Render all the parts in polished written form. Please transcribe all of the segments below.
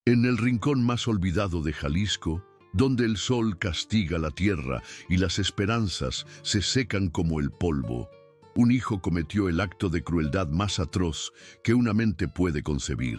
En el rincón más olvidado de Jalisco, donde el sol castiga la tierra y las esperanzas se secan como el polvo, un hijo cometió el acto de crueldad más atroz que una mente puede concebir.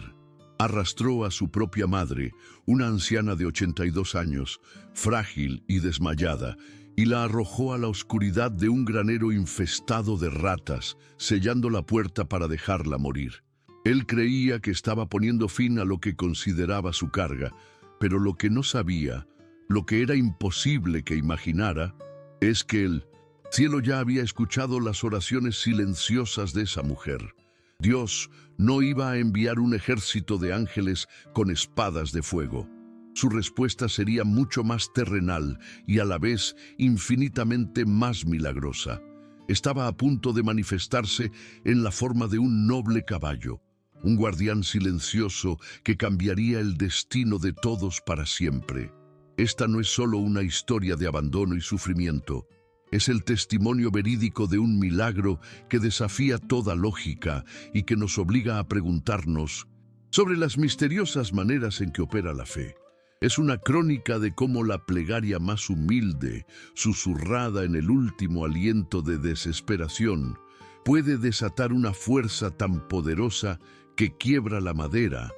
Arrastró a su propia madre, una anciana de 82 años, frágil y desmayada, y la arrojó a la oscuridad de un granero infestado de ratas, sellando la puerta para dejarla morir. Él creía que estaba poniendo fin a lo que consideraba su carga, pero lo que no sabía, lo que era imposible que imaginara, es que el cielo ya había escuchado las oraciones silenciosas de esa mujer. Dios no iba a enviar un ejército de ángeles con espadas de fuego. Su respuesta sería mucho más terrenal y a la vez infinitamente más milagrosa. Estaba a punto de manifestarse en la forma de un noble caballo, un guardián silencioso que cambiaría el destino de todos para siempre. Esta no es solo una historia de abandono y sufrimiento, es el testimonio verídico de un milagro que desafía toda lógica y que nos obliga a preguntarnos sobre las misteriosas maneras en que opera la fe. Es una crónica de cómo la plegaria más humilde, susurrada en el último aliento de desesperación, puede desatar una fuerza tan poderosa que quiebra la madera,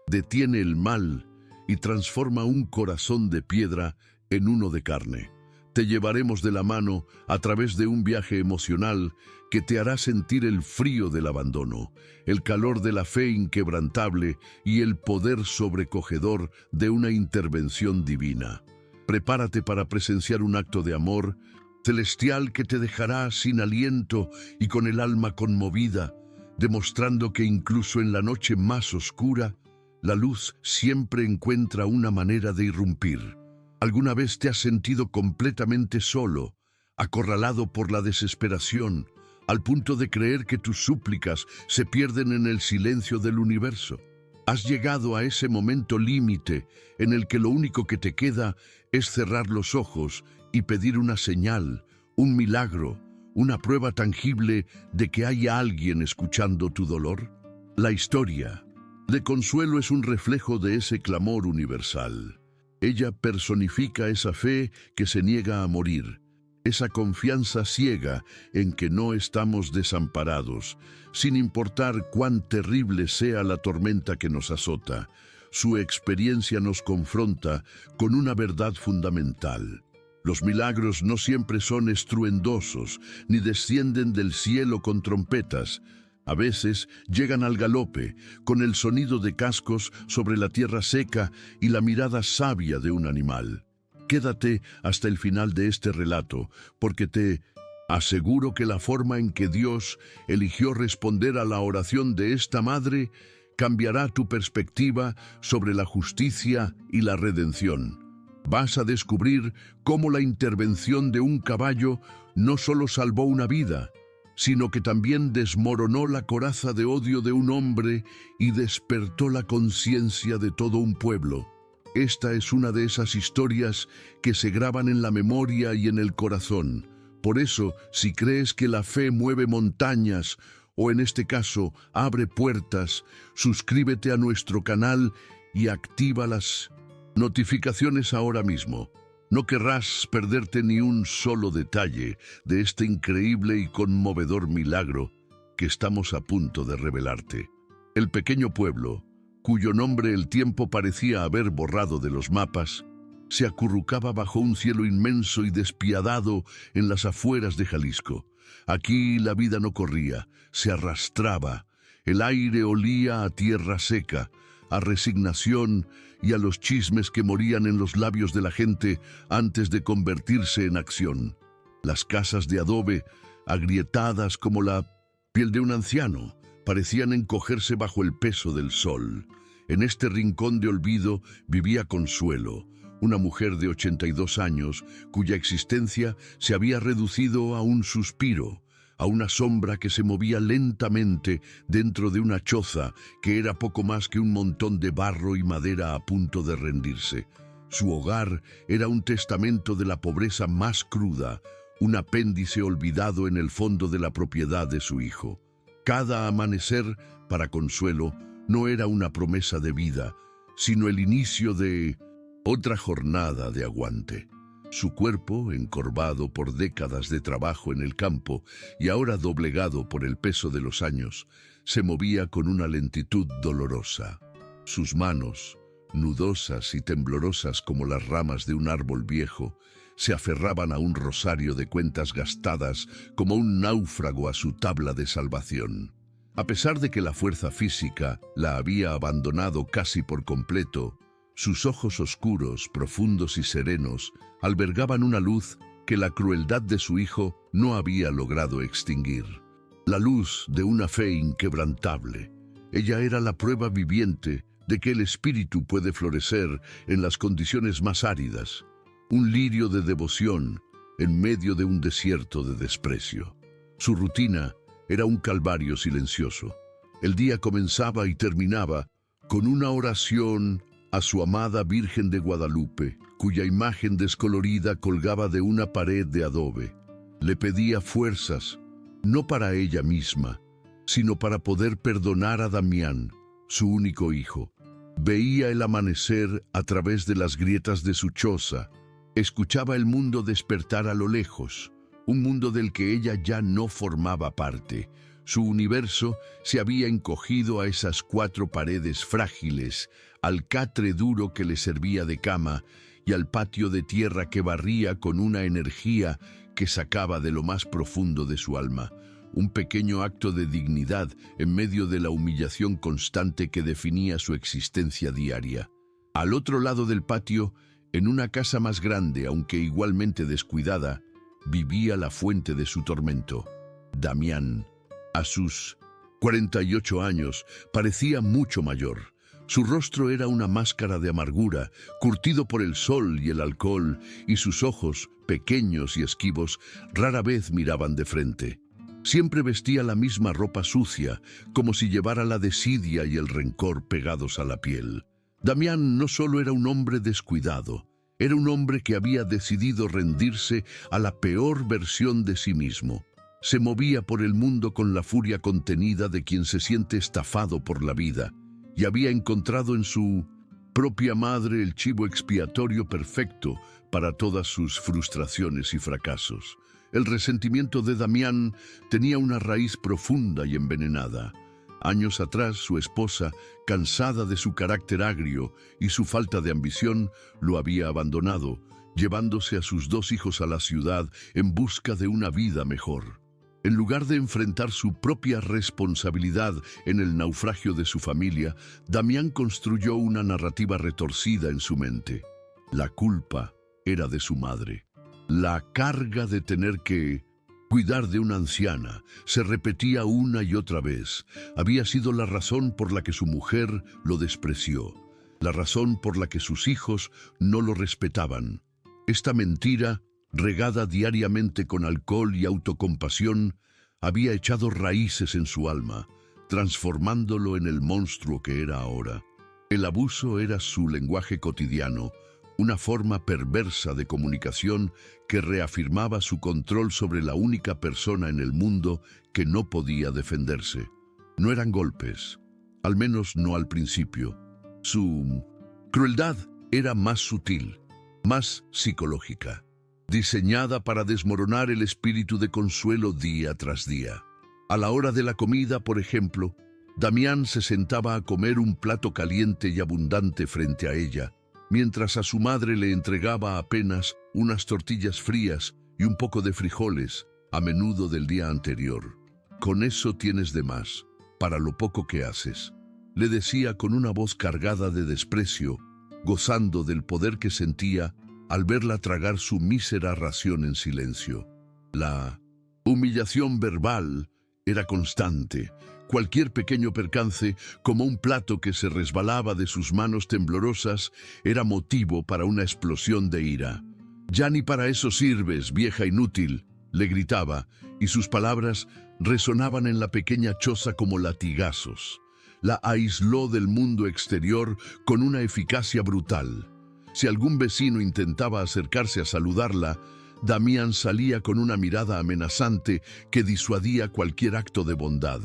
detiene el mal y transforma un corazón de piedra en uno de carne. Te llevaremos de la mano a través de un viaje emocional que te hará sentir el frío del abandono, el calor de la fe inquebrantable y el poder sobrecogedor de una intervención divina. Prepárate para presenciar un acto de amor celestial que te dejará sin aliento y con el alma conmovida, demostrando que incluso en la noche más oscura, la luz siempre encuentra una manera de irrumpir. ¿Alguna vez te has sentido completamente solo, acorralado por la desesperación, al punto de creer que tus súplicas se pierden en el silencio del universo? ¿Has llegado a ese momento límite en el que lo único que te queda es cerrar los ojos y pedir una señal, un milagro, una prueba tangible de que hay alguien escuchando tu dolor? La historia de Consuelo es un reflejo de ese clamor universal. Ella personifica esa fe que se niega a morir, esa confianza ciega en que no estamos desamparados, sin importar cuán terrible sea la tormenta que nos azota. Su experiencia nos confronta con una verdad fundamental. Los milagros no siempre son estruendosos, ni descienden del cielo con trompetas. A veces llegan al galope, con el sonido de cascos sobre la tierra seca y la mirada sabia de un animal. Quédate hasta el final de este relato, porque te aseguro que la forma en que Dios eligió responder a la oración de esta madre cambiará tu perspectiva sobre la justicia y la redención. Vas a descubrir cómo la intervención de un caballo no solo salvó una vida, sino que también desmoronó la coraza de odio de un hombre y despertó la conciencia de todo un pueblo. Esta es una de esas historias que se graban en la memoria y en el corazón. Por eso, si crees que la fe mueve montañas, o en este caso, abre puertas, suscríbete a nuestro canal y activa las notificaciones ahora mismo. No querrás perderte ni un solo detalle de este increíble y conmovedor milagro que estamos a punto de revelarte. El pequeño pueblo, cuyo nombre el tiempo parecía haber borrado de los mapas, se acurrucaba bajo un cielo inmenso y despiadado en las afueras de Jalisco. Aquí la vida no corría, se arrastraba. El aire olía a tierra seca, a resignación y a los chismes que morían en los labios de la gente antes de convertirse en acción. Las casas de adobe, agrietadas como la piel de un anciano, parecían encogerse bajo el peso del sol. En este rincón de olvido vivía Consuelo, una mujer de 82 años cuya existencia se había reducido a un suspiro, a una sombra que se movía lentamente dentro de una choza que era poco más que un montón de barro y madera a punto de rendirse. Su hogar era un testamento de la pobreza más cruda, un apéndice olvidado en el fondo de la propiedad de su hijo. Cada amanecer, para Consuelo, no era una promesa de vida, sino el inicio de otra jornada de aguante. Su cuerpo, encorvado por décadas de trabajo en el campo y ahora doblegado por el peso de los años, se movía con una lentitud dolorosa. Sus manos, nudosas y temblorosas como las ramas de un árbol viejo, se aferraban a un rosario de cuentas gastadas como un náufrago a su tabla de salvación. A pesar de que la fuerza física la había abandonado casi por completo, sus ojos oscuros, profundos y serenos albergaban una luz que la crueldad de su hijo no había logrado extinguir. La luz de una fe inquebrantable. Ella era la prueba viviente de que el espíritu puede florecer en las condiciones más áridas. Un lirio de devoción en medio de un desierto de desprecio. Su rutina era un calvario silencioso. El día comenzaba y terminaba con una oración a su amada Virgen de Guadalupe, cuya imagen descolorida colgaba de una pared de adobe. Le pedía fuerzas, no para ella misma, sino para poder perdonar a Damián, su único hijo. Veía el amanecer a través de las grietas de su choza, escuchaba el mundo despertar a lo lejos, un mundo del que ella ya no formaba parte. Su universo se había encogido a esas 4 paredes frágiles, al catre duro que le servía de cama y al patio de tierra que barría con una energía que sacaba de lo más profundo de su alma. Un pequeño acto de dignidad en medio de la humillación constante que definía su existencia diaria. Al otro lado del patio, en una casa más grande, aunque igualmente descuidada, vivía la fuente de su tormento, Damián. A sus 48 años parecía mucho mayor. Su rostro era una máscara de amargura, curtido por el sol y el alcohol, y sus ojos, pequeños y esquivos, rara vez miraban de frente. Siempre vestía la misma ropa sucia, como si llevara la desidia y el rencor pegados a la piel. Damián no solo era un hombre descuidado, era un hombre que había decidido rendirse a la peor versión de sí mismo. Se movía por el mundo con la furia contenida de quien se siente estafado por la vida, y había encontrado en su propia madre el chivo expiatorio perfecto para todas sus frustraciones y fracasos. El resentimiento de Damián tenía una raíz profunda y envenenada. Años atrás, su esposa, cansada de su carácter agrio y su falta de ambición, lo había abandonado, llevándose a sus 2 hijos a la ciudad en busca de una vida mejor. En lugar de enfrentar su propia responsabilidad en el naufragio de su familia, Damián construyó una narrativa retorcida en su mente. La culpa era de su madre. La carga de tener que cuidar de una anciana se repetía una y otra vez. Había sido la razón por la que su mujer lo despreció, la razón por la que sus hijos no lo respetaban. Esta mentira, regada diariamente con alcohol y autocompasión, había echado raíces en su alma, transformándolo en el monstruo que era ahora. El abuso era su lenguaje cotidiano, una forma perversa de comunicación que reafirmaba su control sobre la única persona en el mundo que no podía defenderse. No eran golpes, al menos no al principio. Su crueldad era más sutil, más psicológica, diseñada para desmoronar el espíritu de consuelo día tras día. A la hora de la comida, por ejemplo, Damián se sentaba a comer un plato caliente y abundante frente a ella, mientras a su madre le entregaba apenas unas tortillas frías y un poco de frijoles, a menudo del día anterior. «Con eso tienes de más, para lo poco que haces», le decía con una voz cargada de desprecio, gozando del poder que sentía al verla tragar su mísera ración en silencio. La humillación verbal era constante. Cualquier pequeño percance, como un plato que se resbalaba de sus manos temblorosas, era motivo para una explosión de ira. «Ya ni para eso sirves, vieja inútil», le gritaba, y sus palabras resonaban en la pequeña choza como latigazos. La aisló del mundo exterior con una eficacia brutal. Si algún vecino intentaba acercarse a saludarla, Damián salía con una mirada amenazante que disuadía cualquier acto de bondad.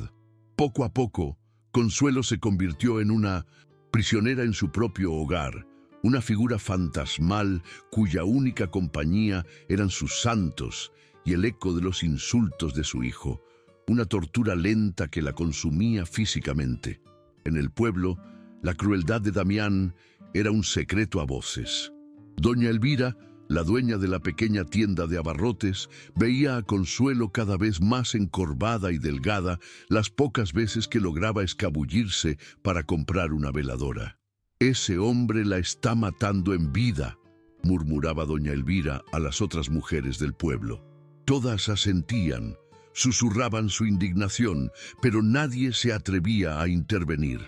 Poco a poco, Consuelo se convirtió en una prisionera en su propio hogar, una figura fantasmal cuya única compañía eran sus santos y el eco de los insultos de su hijo, una tortura lenta que la consumía físicamente. En el pueblo, la crueldad de Damián era un secreto a voces. Doña Elvira, la dueña de la pequeña tienda de abarrotes, veía a Consuelo cada vez más encorvada y delgada las pocas veces que lograba escabullirse para comprar una veladora. «Ese hombre la está matando en vida», murmuraba doña Elvira a las otras mujeres del pueblo. Todas asentían, susurraban su indignación, pero nadie se atrevía a intervenir.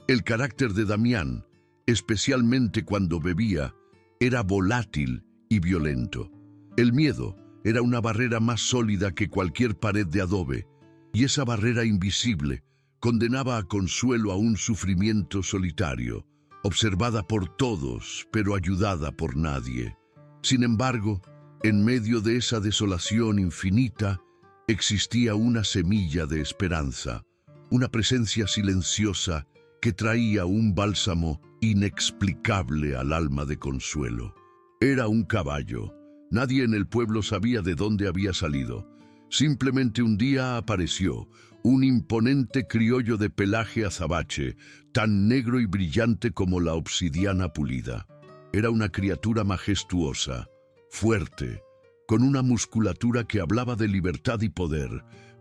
El carácter de Damián, especialmente cuando bebía, era volátil y violento. El miedo era una barrera más sólida que cualquier pared de adobe, y esa barrera invisible condenaba a Consuelo a un sufrimiento solitario, observada por todos, pero ayudada por nadie. Sin embargo, en medio de esa desolación infinita, existía una semilla de esperanza, una presencia silenciosa que traía un bálsamo inexplicable al alma de Consuelo. Era un caballo. Nadie en el pueblo sabía de dónde había salido. Simplemente un día apareció, un imponente criollo de pelaje azabache, tan negro y brillante como la obsidiana pulida. Era una criatura majestuosa, fuerte, con una musculatura que hablaba de libertad y poder,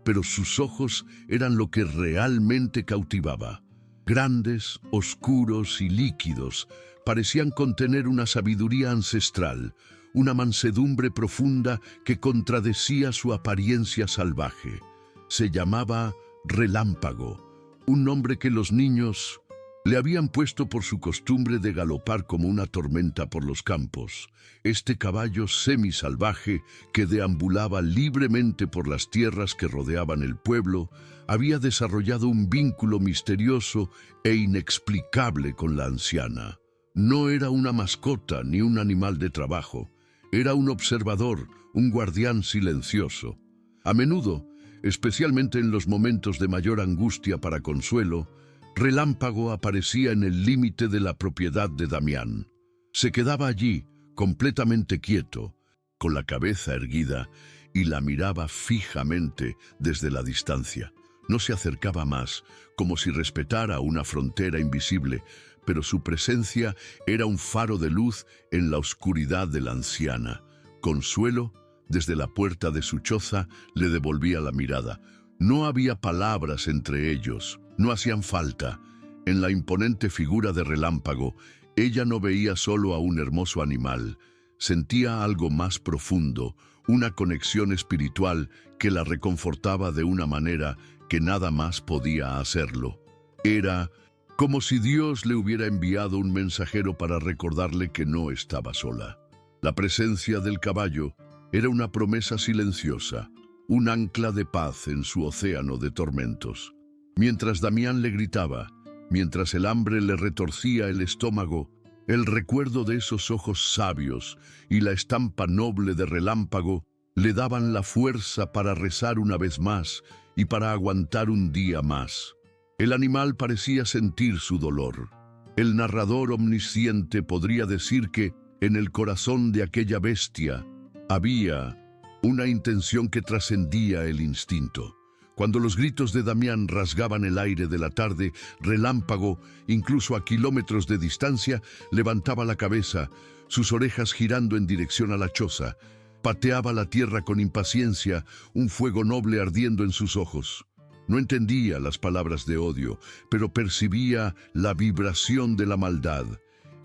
pero sus ojos eran lo que realmente cautivaba. Grandes, oscuros y líquidos, parecían contener una sabiduría ancestral, una mansedumbre profunda que contradecía su apariencia salvaje. Se llamaba Relámpago, un nombre que los niños le habían puesto por su costumbre de galopar como una tormenta por los campos. Este caballo semisalvaje que deambulaba libremente por las tierras que rodeaban el pueblo había desarrollado un vínculo misterioso e inexplicable con la anciana. No era una mascota ni un animal de trabajo. Era un observador, un guardián silencioso. A menudo, especialmente en los momentos de mayor angustia para Consuelo, Relámpago aparecía en el límite de la propiedad de Damián. Se quedaba allí, completamente quieto, con la cabeza erguida, y la miraba fijamente desde la distancia. No se acercaba más, como si respetara una frontera invisible, pero su presencia era un faro de luz en la oscuridad de la anciana. Consuelo, desde la puerta de su choza, le devolvía la mirada. No había palabras entre ellos, no hacían falta. En la imponente figura de Relámpago, ella no veía solo a un hermoso animal, sentía algo más profundo, una conexión espiritual que la reconfortaba de una manera que nada más podía hacerlo. Era como si Dios le hubiera enviado un mensajero para recordarle que no estaba sola. La presencia del caballo era una promesa silenciosa, un ancla de paz en su océano de tormentos. Mientras Damián le gritaba, mientras el hambre le retorcía el estómago, el recuerdo de esos ojos sabios y la estampa noble de Relámpago le daban la fuerza para rezar una vez más y para aguantar un día más. El animal parecía sentir su dolor. El narrador omnisciente podría decir que en el corazón de aquella bestia había una intención que trascendía el instinto. Cuando los gritos de Damián rasgaban el aire de la tarde, Relámpago, incluso a kilómetros de distancia, levantaba la cabeza, sus orejas girando en dirección a la choza. Pateaba la tierra con impaciencia, un fuego noble ardiendo en sus ojos. No entendía las palabras de odio, pero percibía la vibración de la maldad,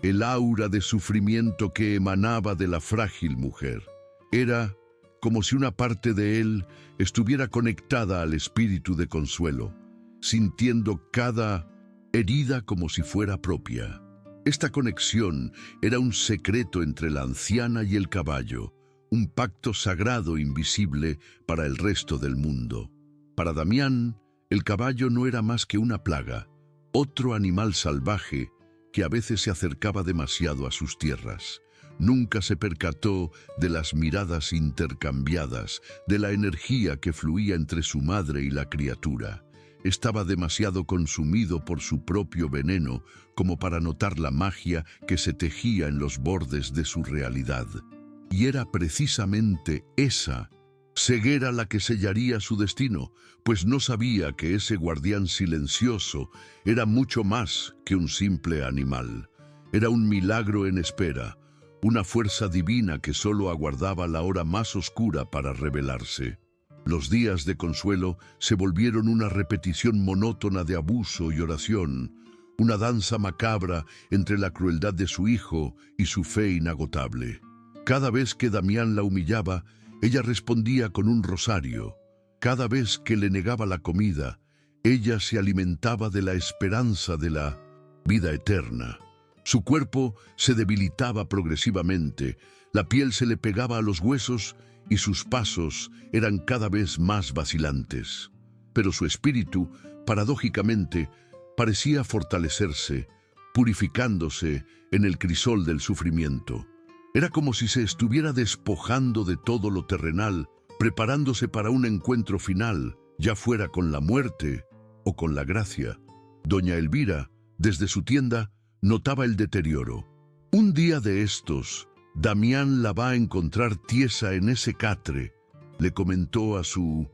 el aura de sufrimiento que emanaba de la frágil mujer. Era como si una parte de él estuviera conectada al espíritu de Consuelo, sintiendo cada herida como si fuera propia. Esta conexión era un secreto entre la anciana y el caballo, un pacto sagrado invisible para el resto del mundo. Para Damián, el caballo no era más que una plaga, otro animal salvaje que a veces se acercaba demasiado a sus tierras. Nunca se percató de las miradas intercambiadas, de la energía que fluía entre su madre y la criatura. estaba demasiado consumido por su propio veneno como para notar la magia que se tejía en los bordes de su realidad. Y era precisamente esa ceguera la que sellaría su destino, pues no sabía que ese guardián silencioso era mucho más que un simple animal. Era un milagro en espera, una fuerza divina que solo aguardaba la hora más oscura para revelarse. Los días de Consuelo se volvieron una repetición monótona de abuso y oración, una danza macabra entre la crueldad de su hijo y su fe inagotable. Cada vez que Damián la humillaba, ella respondía con un rosario. Cada vez que le negaba la comida, ella se alimentaba de la esperanza de la vida eterna. Su cuerpo se debilitaba progresivamente, la piel se le pegaba a los huesos y sus pasos eran cada vez más vacilantes. Pero su espíritu, paradójicamente, parecía fortalecerse, purificándose en el crisol del sufrimiento. Era como si se estuviera despojando de todo lo terrenal, preparándose para un encuentro final, ya fuera con la muerte o con la gracia. Doña Elvira, desde su tienda, notaba el deterioro. Un día de estos, Damián la va a encontrar tiesa en ese catre, le comentó a su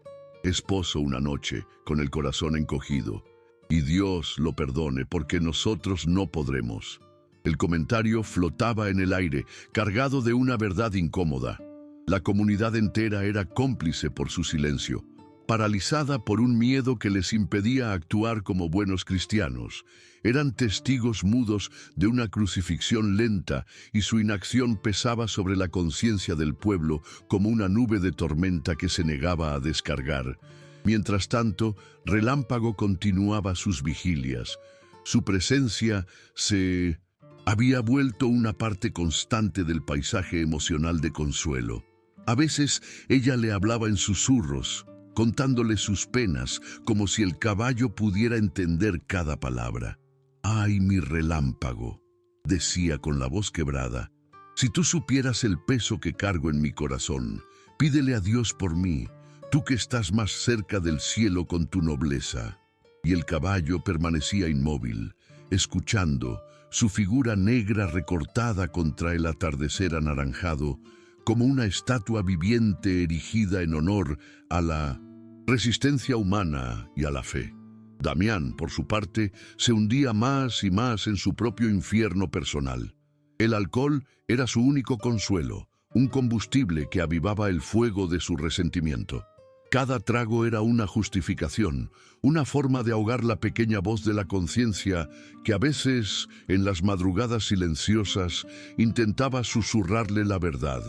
esposo una noche, con el corazón encogido. Y Dios lo perdone, porque nosotros no podremos. El comentario flotaba en el aire, cargado de una verdad incómoda. La comunidad entera era cómplice por su silencio, paralizada por un miedo que les impedía actuar como buenos cristianos. Eran testigos mudos de una crucifixión lenta y su inacción pesaba sobre la conciencia del pueblo como una nube de tormenta que se negaba a descargar. Mientras tanto, Relámpago continuaba sus vigilias. Su presencia se había vuelto una parte constante del paisaje emocional de Consuelo. A veces ella le hablaba en susurros, contándole sus penas, como si el caballo pudiera entender cada palabra. «Ay, mi Relámpago», decía con la voz quebrada, «si tú supieras el peso que cargo en mi corazón, pídele a Dios por mí, tú que estás más cerca del cielo con tu nobleza». Y el caballo permanecía inmóvil, escuchando, su figura negra recortada contra el atardecer anaranjado, como una estatua viviente erigida en honor a la resistencia humana y a la fe. Damián, por su parte, se hundía más y más en su propio infierno personal. El alcohol era su único consuelo, un combustible que avivaba el fuego de su resentimiento. Cada trago era una justificación, una forma de ahogar la pequeña voz de la conciencia que a veces, en las madrugadas silenciosas, intentaba susurrarle la verdad,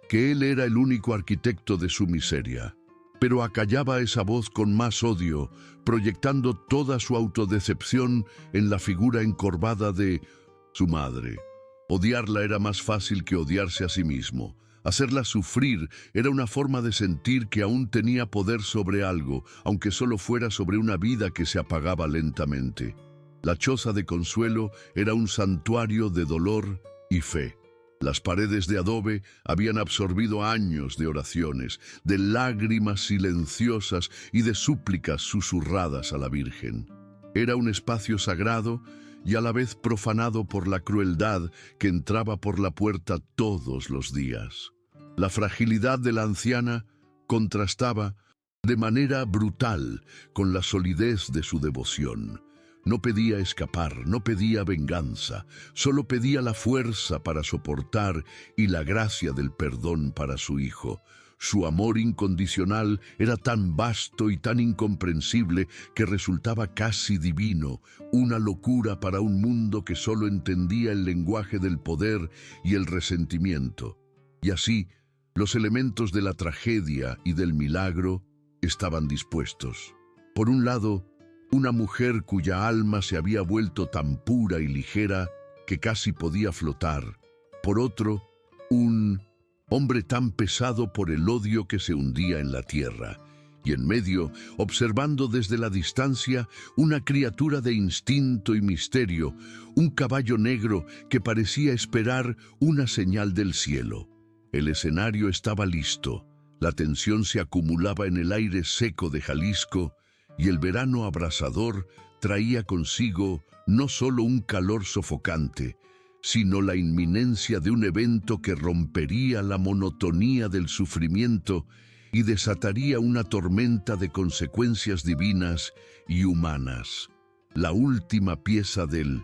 que él era el único arquitecto de su miseria. Pero acallaba esa voz con más odio, proyectando toda su autodecepción en la figura encorvada de su madre. Odiarla era más fácil que odiarse a sí mismo. Hacerla sufrir era una forma de sentir que aún tenía poder sobre algo, aunque solo fuera sobre una vida que se apagaba lentamente. La choza de Consuelo era un santuario de dolor y fe. Las paredes de adobe habían absorbido años de oraciones, de lágrimas silenciosas y de súplicas susurradas a la Virgen. Era un espacio sagrado y a la vez profanado por la crueldad que entraba por la puerta todos los días. La fragilidad de la anciana contrastaba de manera brutal con la solidez de su devoción. No pedía escapar, no pedía venganza, solo pedía la fuerza para soportar y la gracia del perdón para su hijo. Su amor incondicional era tan vasto y tan incomprensible que resultaba casi divino, una locura para un mundo que solo entendía el lenguaje del poder y el resentimiento. Y así, los elementos de la tragedia y del milagro estaban dispuestos. Por un lado, una mujer cuya alma se había vuelto tan pura y ligera que casi podía flotar. Por otro, un hombre tan pesado por el odio que se hundía en la tierra. Y en medio, observando desde la distancia, una criatura de instinto y misterio, un caballo negro que parecía esperar una señal del cielo. El escenario estaba listo. La tensión se acumulaba en el aire seco de Jalisco y el verano abrasador traía consigo no solo un calor sofocante, sino la inminencia de un evento que rompería la monotonía del sufrimiento y desataría una tormenta de consecuencias divinas y humanas. La última pieza del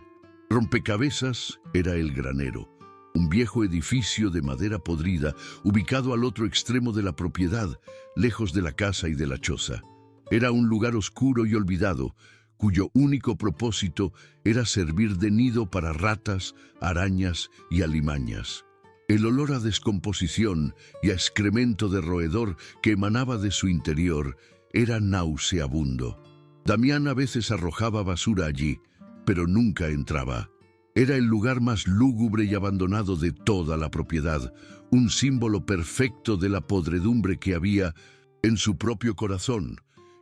rompecabezas era el granero, un viejo edificio de madera podrida ubicado al otro extremo de la propiedad, lejos de la casa y de la choza. Era un lugar oscuro y olvidado, cuyo único propósito era servir de nido para ratas, arañas y alimañas. El olor a descomposición y a excremento de roedor que emanaba de su interior era nauseabundo. Damián a veces arrojaba basura allí, pero nunca entraba. Era el lugar más lúgubre y abandonado de toda la propiedad, un símbolo perfecto de la podredumbre que había en su propio corazón.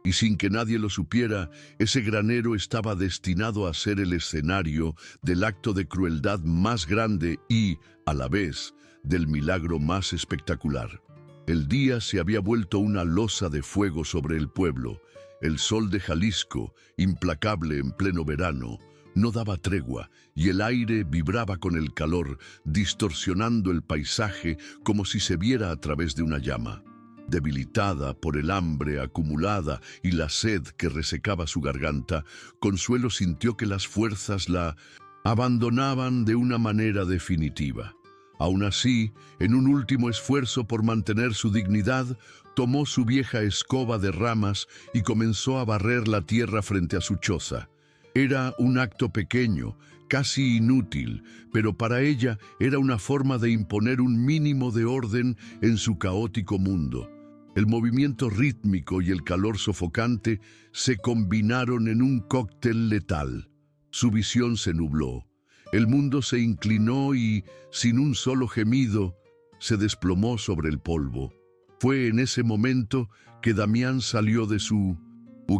Y sin que nadie lo supiera, ese granero estaba destinado a ser el escenario del acto de crueldad más grande y, a la vez, del milagro más espectacular. El día se había vuelto una losa de fuego sobre el pueblo. El sol de Jalisco, implacable en pleno verano, no daba tregua y el aire vibraba con el calor, distorsionando el paisaje como si se viera a través de una llama. Debilitada por el hambre acumulada y la sed que resecaba su garganta, Consuelo sintió que las fuerzas la abandonaban de una manera definitiva. Aún así, en un último esfuerzo por mantener su dignidad, tomó su vieja escoba de ramas y comenzó a barrer la tierra frente a su choza. Era un acto pequeño, casi inútil, pero para ella era una forma de imponer un mínimo de orden en su caótico mundo. El movimiento rítmico y el calor sofocante se combinaron en un cóctel letal. Su visión se nubló. El mundo se inclinó y, sin un solo gemido, se desplomó sobre el polvo. Fue en ese momento que Damián salió de su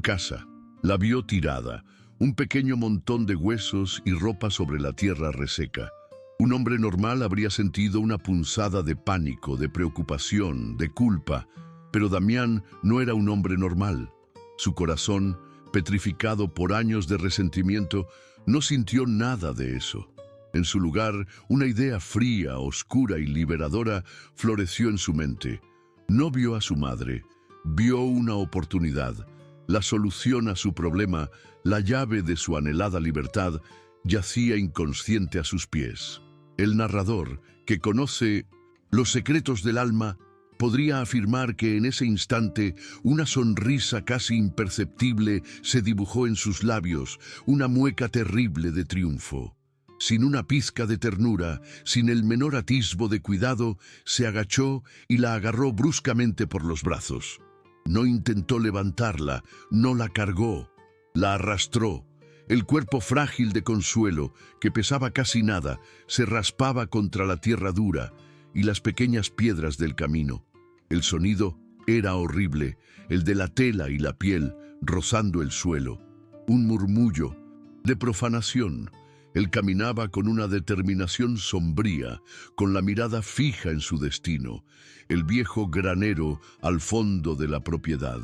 casa. La vio tirada, un pequeño montón de huesos y ropa sobre la tierra reseca. Un hombre normal habría sentido una punzada de pánico, de preocupación, de culpa, pero Damián no era un hombre normal. Su corazón, petrificado por años de resentimiento, no sintió nada de eso. En su lugar, una idea fría, oscura y liberadora floreció en su mente. No vio a su madre, vio una oportunidad. La solución a su problema, la llave de su anhelada libertad, yacía inconsciente a sus pies. El narrador, que conoce los secretos del alma, podría afirmar que en ese instante una sonrisa casi imperceptible se dibujó en sus labios, una mueca terrible de triunfo. Sin una pizca de ternura, sin el menor atisbo de cuidado, se agachó y la agarró bruscamente por los brazos. No intentó levantarla, no la cargó, la arrastró. El cuerpo frágil de Consuelo, que pesaba casi nada, se raspaba contra la tierra dura y las pequeñas piedras del camino. El sonido era horrible, el de la tela y la piel rozando el suelo. Un murmullo de profanación. Él caminaba con una determinación sombría, con la mirada fija en su destino, el viejo granero al fondo de la propiedad.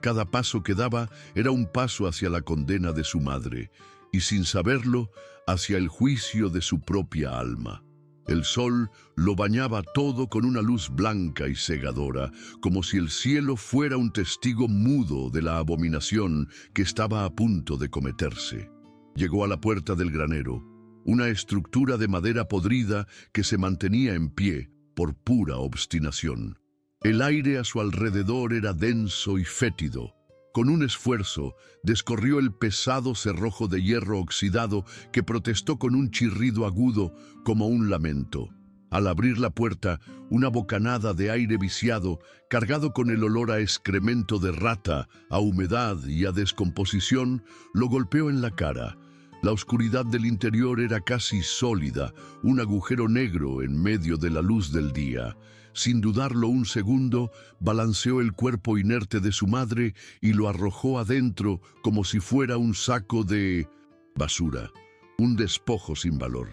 Cada paso que daba era un paso hacia la condena de su madre, y sin saberlo, hacia el juicio de su propia alma. El sol lo bañaba todo con una luz blanca y cegadora, como si el cielo fuera un testigo mudo de la abominación que estaba a punto de cometerse. Llegó a la puerta del granero, una estructura de madera podrida que se mantenía en pie por pura obstinación. El aire a su alrededor era denso y fétido. Con un esfuerzo, descorrió el pesado cerrojo de hierro oxidado que protestó con un chirrido agudo como un lamento. Al abrir la puerta, una bocanada de aire viciado, cargado con el olor a excremento de rata, a humedad y a descomposición, lo golpeó en la cara. La oscuridad del interior era casi sólida, un agujero negro en medio de la luz del día. Sin dudarlo un segundo, balanceó el cuerpo inerte de su madre y lo arrojó adentro como si fuera un saco de basura, un despojo sin valor.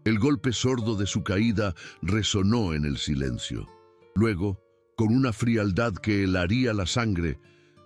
El golpe sordo de su caída resonó en el silencio. Luego, con una frialdad que helaría la sangre,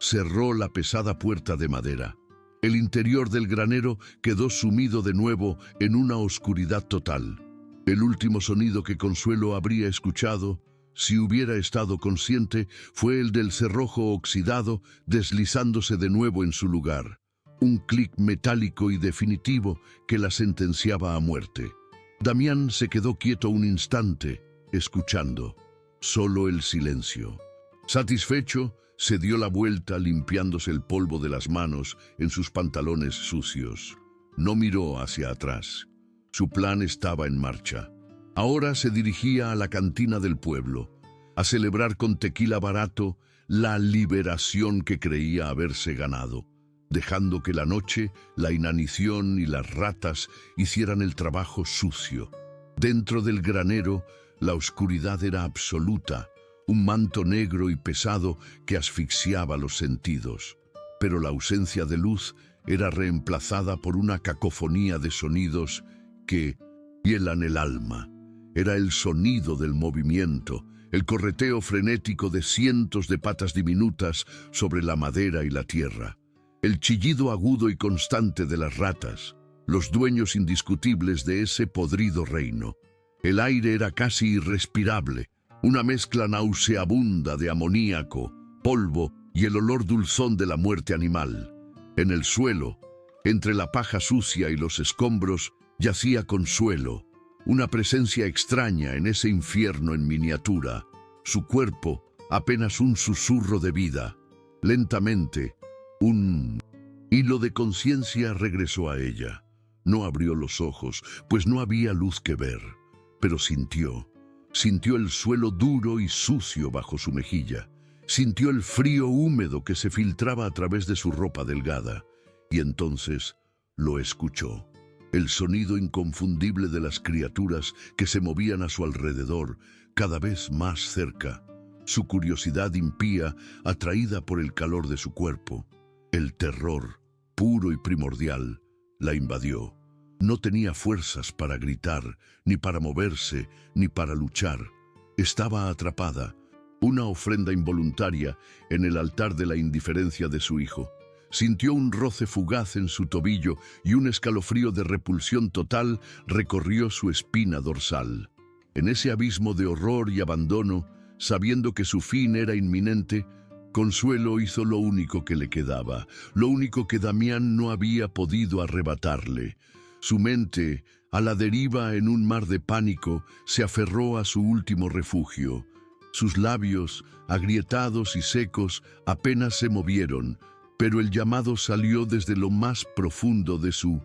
cerró la pesada puerta de madera. El interior del granero quedó sumido de nuevo en una oscuridad total. El último sonido que Consuelo habría escuchado, si hubiera estado consciente, fue el del cerrojo oxidado deslizándose de nuevo en su lugar. Un clic metálico y definitivo que la sentenciaba a muerte. Damián se quedó quieto un instante, escuchando. Solo el silencio. Satisfecho, se dio la vuelta limpiándose el polvo de las manos en sus pantalones sucios. No miró hacia atrás. Su plan estaba en marcha. Ahora se dirigía a la cantina del pueblo, a celebrar con tequila barato la liberación que creía haberse ganado, dejando que la noche, la inanición y las ratas hicieran el trabajo sucio. Dentro del granero, la oscuridad era absoluta, un manto negro y pesado que asfixiaba los sentidos. Pero la ausencia de luz era reemplazada por una cacofonía de sonidos que hielan el alma. Era el sonido del movimiento, el correteo frenético de cientos de patas diminutas sobre la madera y la tierra, el chillido agudo y constante de las ratas, los dueños indiscutibles de ese podrido reino. El aire era casi irrespirable, una mezcla nauseabunda de amoníaco, polvo y el olor dulzón de la muerte animal. En el suelo, entre la paja sucia y los escombros, yacía Consuelo, una presencia extraña en ese infierno en miniatura, su cuerpo apenas un susurro de vida. Lentamente, un hilo de conciencia regresó a ella. No abrió los ojos, pues no había luz que ver, pero sintió el suelo duro y sucio bajo su mejilla, sintió el frío húmedo que se filtraba a través de su ropa delgada, y entonces lo escuchó. El sonido inconfundible de las criaturas que se movían a su alrededor, cada vez más cerca. Su curiosidad impía, atraída por el calor de su cuerpo. El terror, puro y primordial, la invadió. No tenía fuerzas para gritar, ni para moverse, ni para luchar. Estaba atrapada, una ofrenda involuntaria en el altar de la indiferencia de su hijo. Sintió un roce fugaz en su tobillo y un escalofrío de repulsión total recorrió su espina dorsal. En ese abismo de horror y abandono, sabiendo que su fin era inminente, Consuelo hizo lo único que le quedaba, lo único que Damián no había podido arrebatarle. Su mente, a la deriva en un mar de pánico, se aferró a su último refugio. Sus labios, agrietados y secos, apenas se movieron, pero el llamado salió desde lo más profundo de su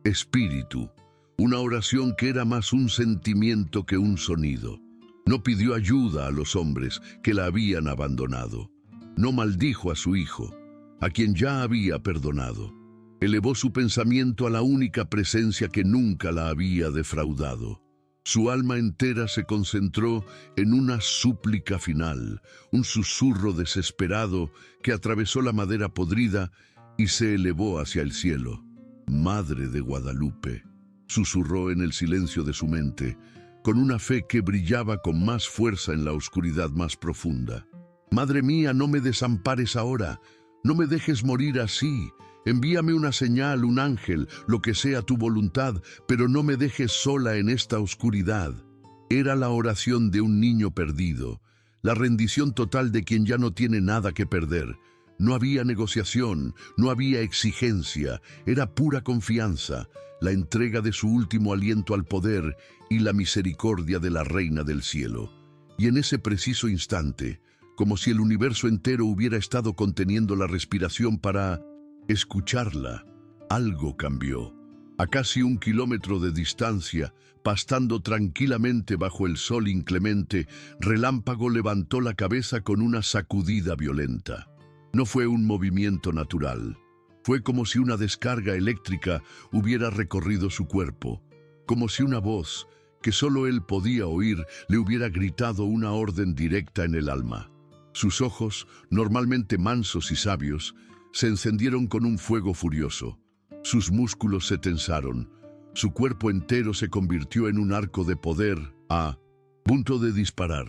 espíritu, una oración que era más un sentimiento que un sonido. No pidió ayuda a los hombres que la habían abandonado. No maldijo a su hijo, a quien ya había perdonado. Elevó su pensamiento a la única presencia que nunca la había defraudado. Su alma entera se concentró en una súplica final, un susurro desesperado que atravesó la madera podrida y se elevó hacia el cielo. «Madre de Guadalupe», susurró en el silencio de su mente, con una fe que brillaba con más fuerza en la oscuridad más profunda. «Madre mía, no me desampares ahora, no me dejes morir así. Envíame una señal, un ángel, lo que sea tu voluntad, pero no me dejes sola en esta oscuridad». Era la oración de un niño perdido, la rendición total de quien ya no tiene nada que perder. No había negociación, no había exigencia, era pura confianza, la entrega de su último aliento al poder y la misericordia de la Reina del Cielo. Y en ese preciso instante, como si el universo entero hubiera estado conteniendo la respiración para escucharla, algo cambió. A casi 1 kilómetro de distancia, pastando tranquilamente bajo el sol inclemente, Relámpago levantó la cabeza con una sacudida violenta. No fue un movimiento natural. Fue como si una descarga eléctrica hubiera recorrido su cuerpo, como si una voz, que solo él podía oír, le hubiera gritado una orden directa en el alma. Sus ojos, normalmente mansos y sabios, se encendieron con un fuego furioso. Sus músculos se tensaron. Su cuerpo entero se convirtió en un arco de poder a punto de disparar.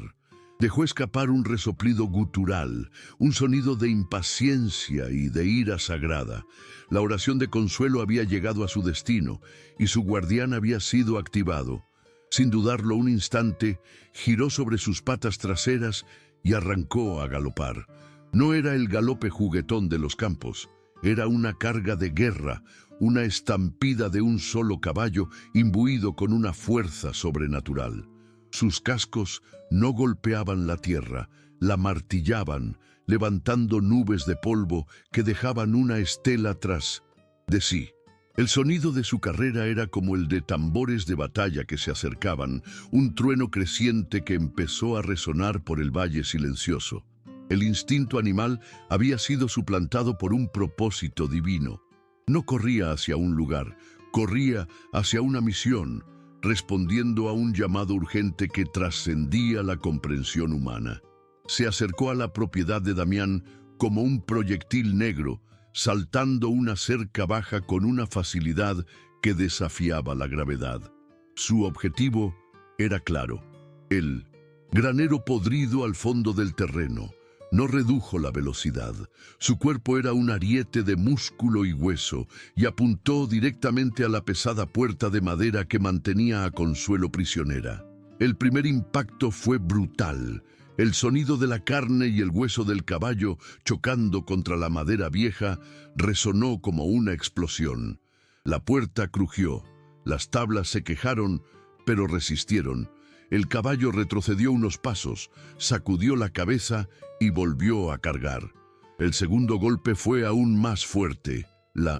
Dejó escapar un resoplido gutural, un sonido de impaciencia y de ira sagrada. La oración de consuelo había llegado a su destino y su guardián había sido activado. Sin dudarlo un instante, giró sobre sus patas traseras y arrancó a galopar. No era el galope juguetón de los campos, era una carga de guerra, una estampida de un solo caballo imbuido con una fuerza sobrenatural. Sus cascos no golpeaban la tierra, la martillaban, levantando nubes de polvo que dejaban una estela tras de sí. El sonido de su carrera era como el de tambores de batalla que se acercaban, un trueno creciente que empezó a resonar por el valle silencioso. El instinto animal había sido suplantado por un propósito divino. No corría hacia un lugar, corría hacia una misión, respondiendo a un llamado urgente que trascendía la comprensión humana. Se acercó a la propiedad de Damián como un proyectil negro, saltando una cerca baja con una facilidad que desafiaba la gravedad. Su objetivo era claro: el granero podrido al fondo del terreno. No redujo la velocidad. Su cuerpo era un ariete de músculo y hueso y apuntó directamente a la pesada puerta de madera que mantenía a Consuelo prisionera. El primer impacto fue brutal. El sonido de la carne y el hueso del caballo chocando contra la madera vieja resonó como una explosión. La puerta crujió, las tablas se quejaron, pero resistieron. El caballo retrocedió unos pasos, sacudió la cabeza y volvió a cargar. El segundo golpe fue aún más fuerte. La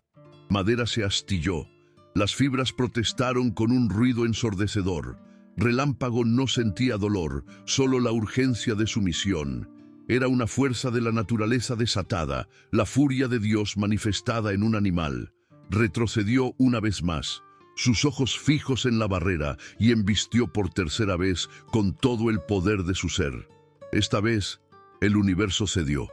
madera se astilló. Las fibras protestaron con un ruido ensordecedor. Relámpago no sentía dolor, solo la urgencia de su misión. Era una fuerza de la naturaleza desatada, la furia de Dios manifestada en un animal. Retrocedió una vez más, sus ojos fijos en la barrera, y embistió por tercera vez con todo el poder de su ser. Esta vez, el universo cedió.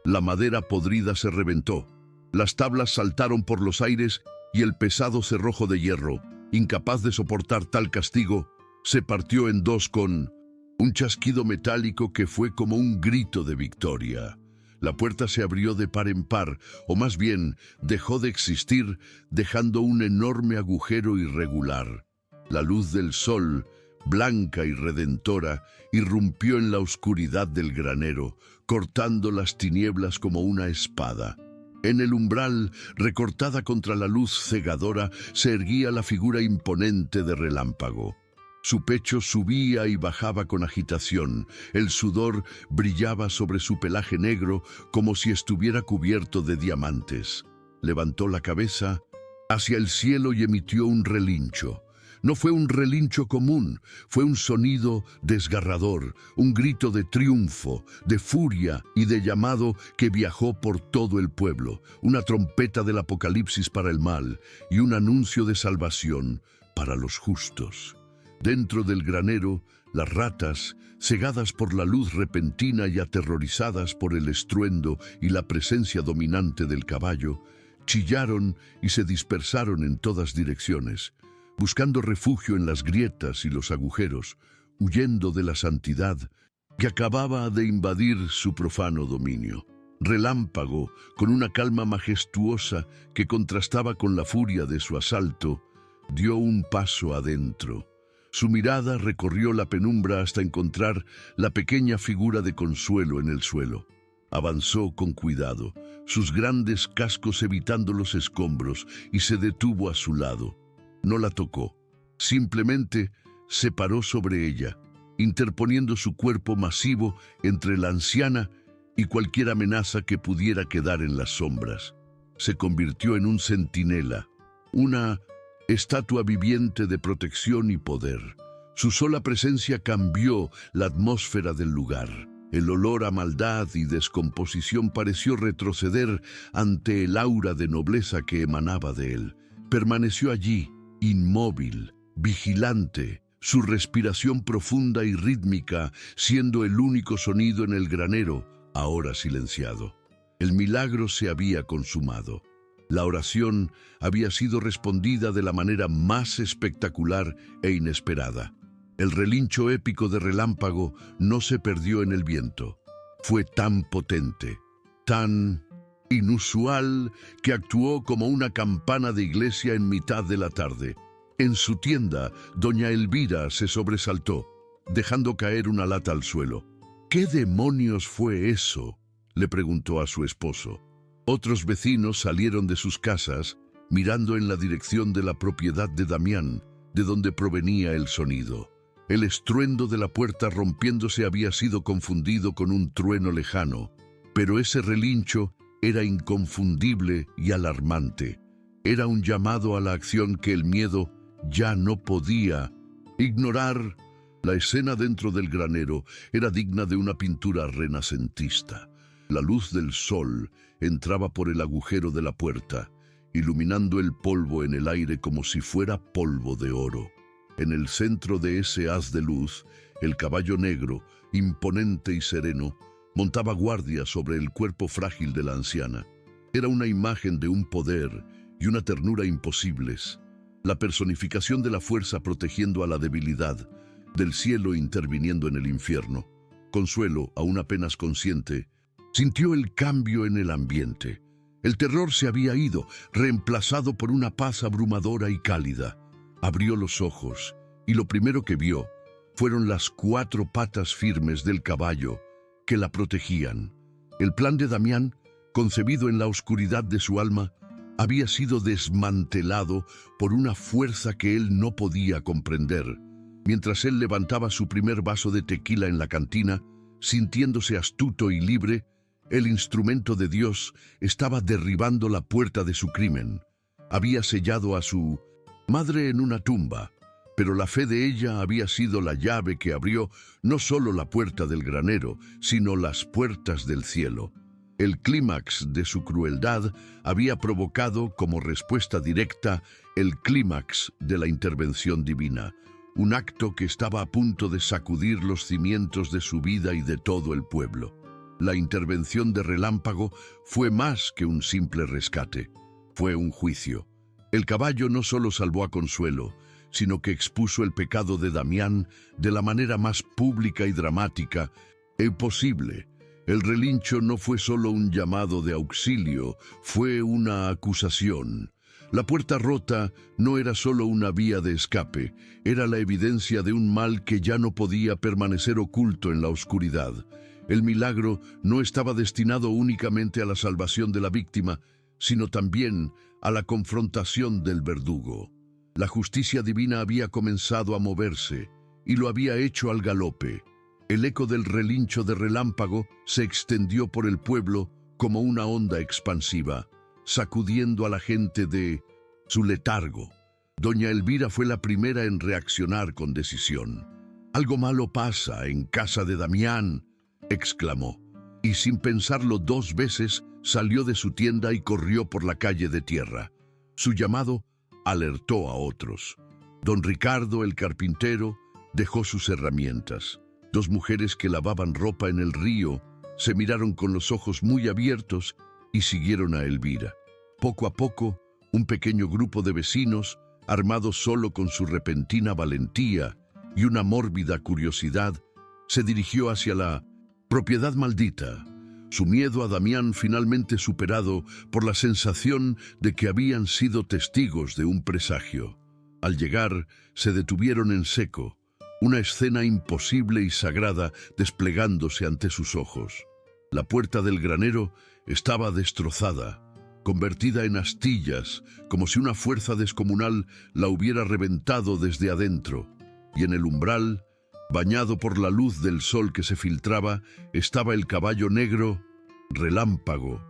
La madera podrida se reventó. Las tablas saltaron por los aires y el pesado cerrojo de hierro, incapaz de soportar tal castigo, se partió en dos con un chasquido metálico que fue como un grito de victoria. La puerta se abrió de par en par, o más bien, dejó de existir, dejando un enorme agujero irregular. La luz del sol, blanca y redentora, irrumpió en la oscuridad del granero, cortando las tinieblas como una espada. En el umbral, recortada contra la luz cegadora, se erguía la figura imponente de Relámpago. Su pecho subía y bajaba con agitación, el sudor brillaba sobre su pelaje negro como si estuviera cubierto de diamantes. Levantó la cabeza hacia el cielo y emitió un relincho. No fue un relincho común, fue un sonido desgarrador, un grito de triunfo, de furia y de llamado que viajó por todo el pueblo, una trompeta del apocalipsis para el mal y un anuncio de salvación para los justos. Dentro del granero, las ratas, cegadas por la luz repentina y aterrorizadas por el estruendo y la presencia dominante del caballo, chillaron y se dispersaron en todas direcciones, buscando refugio en las grietas y los agujeros, huyendo de la santidad que acababa de invadir su profano dominio. Relámpago, con una calma majestuosa que contrastaba con la furia de su asalto, dio un paso adentro. Su mirada recorrió la penumbra hasta encontrar la pequeña figura de Consuelo en el suelo. Avanzó con cuidado, sus grandes cascos evitando los escombros, y se detuvo a su lado. No la tocó, simplemente se paró sobre ella, interponiendo su cuerpo masivo entre la anciana y cualquier amenaza que pudiera quedar en las sombras. Se convirtió en un centinela, una estatua viviente de protección y poder. Su sola presencia cambió la atmósfera del lugar. El olor a maldad y descomposición pareció retroceder ante el aura de nobleza que emanaba de él. Permaneció allí, inmóvil, vigilante, su respiración profunda y rítmica siendo el único sonido en el granero, ahora silenciado. El milagro se había consumado. La oración había sido respondida de la manera más espectacular e inesperada. El relincho épico de Relámpago no se perdió en el viento. Fue tan potente, tan inusual, que actuó como una campana de iglesia en mitad de la tarde. En su tienda, doña Elvira se sobresaltó, dejando caer una lata al suelo. ¿Qué demonios fue eso?, le preguntó a su esposo. Otros vecinos salieron de sus casas, mirando en la dirección de la propiedad de Damián, de donde provenía el sonido. El estruendo de la puerta rompiéndose había sido confundido con un trueno lejano, pero ese relincho era inconfundible y alarmante. Era un llamado a la acción que el miedo ya no podía ignorar. La escena dentro del granero era digna de una pintura renacentista. La luz del sol entraba por el agujero de la puerta, iluminando el polvo en el aire como si fuera polvo de oro. En el centro de ese haz de luz, el caballo negro, imponente y sereno, montaba guardia sobre el cuerpo frágil de la anciana. Era una imagen de un poder y una ternura imposibles, la personificación de la fuerza protegiendo a la debilidad, del cielo interviniendo en el infierno. Consuelo, aún apenas consciente, sintió el cambio en el ambiente. El terror se había ido, reemplazado por una paz abrumadora y cálida. Abrió los ojos y lo primero que vio fueron las 4 patas firmes del caballo que la protegían. El plan de Damián, concebido en la oscuridad de su alma, había sido desmantelado por una fuerza que él no podía comprender. Mientras él levantaba su primer vaso de tequila en la cantina, sintiéndose astuto y libre, el instrumento de Dios estaba derribando la puerta de su crimen. Había sellado a su madre en una tumba, pero la fe de ella había sido la llave que abrió no solo la puerta del granero, sino las puertas del cielo. El clímax de su crueldad había provocado como respuesta directa el clímax de la intervención divina, un acto que estaba a punto de sacudir los cimientos de su vida y de todo el pueblo. La intervención de Relámpago fue más que un simple rescate, fue un juicio. El caballo no solo salvó a Consuelo, sino que expuso el pecado de Damián de la manera más pública y dramática posible. El relincho no fue solo un llamado de auxilio, fue una acusación. La puerta rota no era solo una vía de escape, era la evidencia de un mal que ya no podía permanecer oculto en la oscuridad. El milagro no estaba destinado únicamente a la salvación de la víctima, sino también a la confrontación del verdugo. La justicia divina había comenzado a moverse, y lo había hecho al galope. El eco del relincho de Relámpago se extendió por el pueblo como una onda expansiva, sacudiendo a la gente de su letargo. Doña Elvira fue la primera en reaccionar con decisión. «Algo malo pasa en casa de Damián», exclamó, y sin pensarlo 2 veces salió de su tienda y corrió por la calle de tierra. Su llamado alertó a otros. Don Ricardo, el carpintero, dejó sus herramientas. 2 mujeres que lavaban ropa en el río se miraron con los ojos muy abiertos y siguieron a Elvira. Poco a poco, un pequeño grupo de vecinos, armados solo con su repentina valentía y una mórbida curiosidad, se dirigió hacia la propiedad maldita, su miedo a Damián finalmente superado por la sensación de que habían sido testigos de un presagio. Al llegar, se detuvieron en seco, una escena imposible y sagrada desplegándose ante sus ojos. La puerta del granero estaba destrozada, convertida en astillas, como si una fuerza descomunal la hubiera reventado desde adentro, y en el umbral, bañado por la luz del sol que se filtraba, estaba el caballo negro, Relámpago,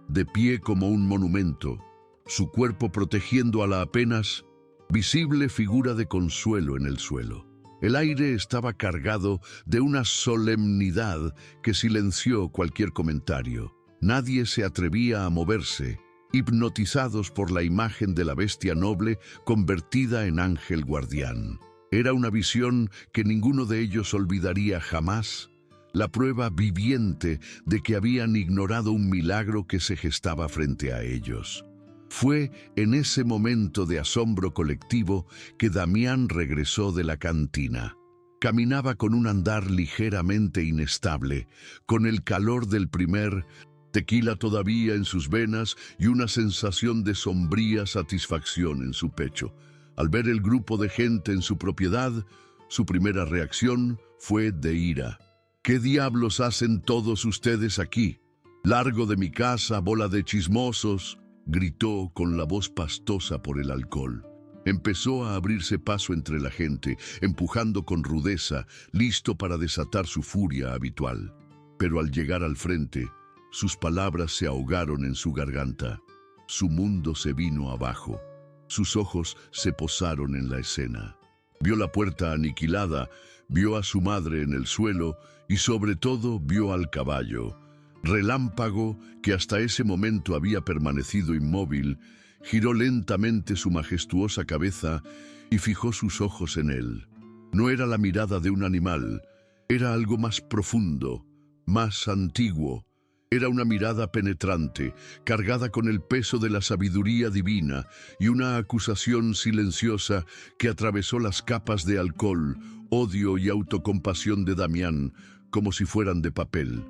de pie como un monumento, su cuerpo protegiendo a la apenas visible figura de Consuelo en el suelo. El aire estaba cargado de una solemnidad que silenció cualquier comentario. Nadie se atrevía a moverse, hipnotizados por la imagen de la bestia noble convertida en ángel guardián. Era una visión que ninguno de ellos olvidaría jamás, la prueba viviente de que habían ignorado un milagro que se gestaba frente a ellos. Fue en ese momento de asombro colectivo que Damián regresó de la cantina. Caminaba con un andar ligeramente inestable, con el calor del primer tequila todavía en sus venas y una sensación de sombría satisfacción en su pecho. Al ver el grupo de gente en su propiedad, su primera reacción fue de ira. ¿Qué diablos hacen todos ustedes aquí? Largo de mi casa, bola de chismosos, gritó con la voz pastosa por el alcohol. Empezó a abrirse paso entre la gente, empujando con rudeza, listo para desatar su furia habitual. Pero al llegar al frente, sus palabras se ahogaron en su garganta. Su mundo se vino abajo. Sus ojos se posaron en la escena. Vio la puerta aniquilada, vio a su madre en el suelo y sobre todo vio al caballo. Relámpago, que hasta ese momento había permanecido inmóvil, giró lentamente su majestuosa cabeza y fijó sus ojos en él. No era la mirada de un animal, era algo más profundo, más antiguo. Era una mirada penetrante, cargada con el peso de la sabiduría divina y una acusación silenciosa que atravesó las capas de alcohol, odio y autocompasión de Damián, como si fueran de papel.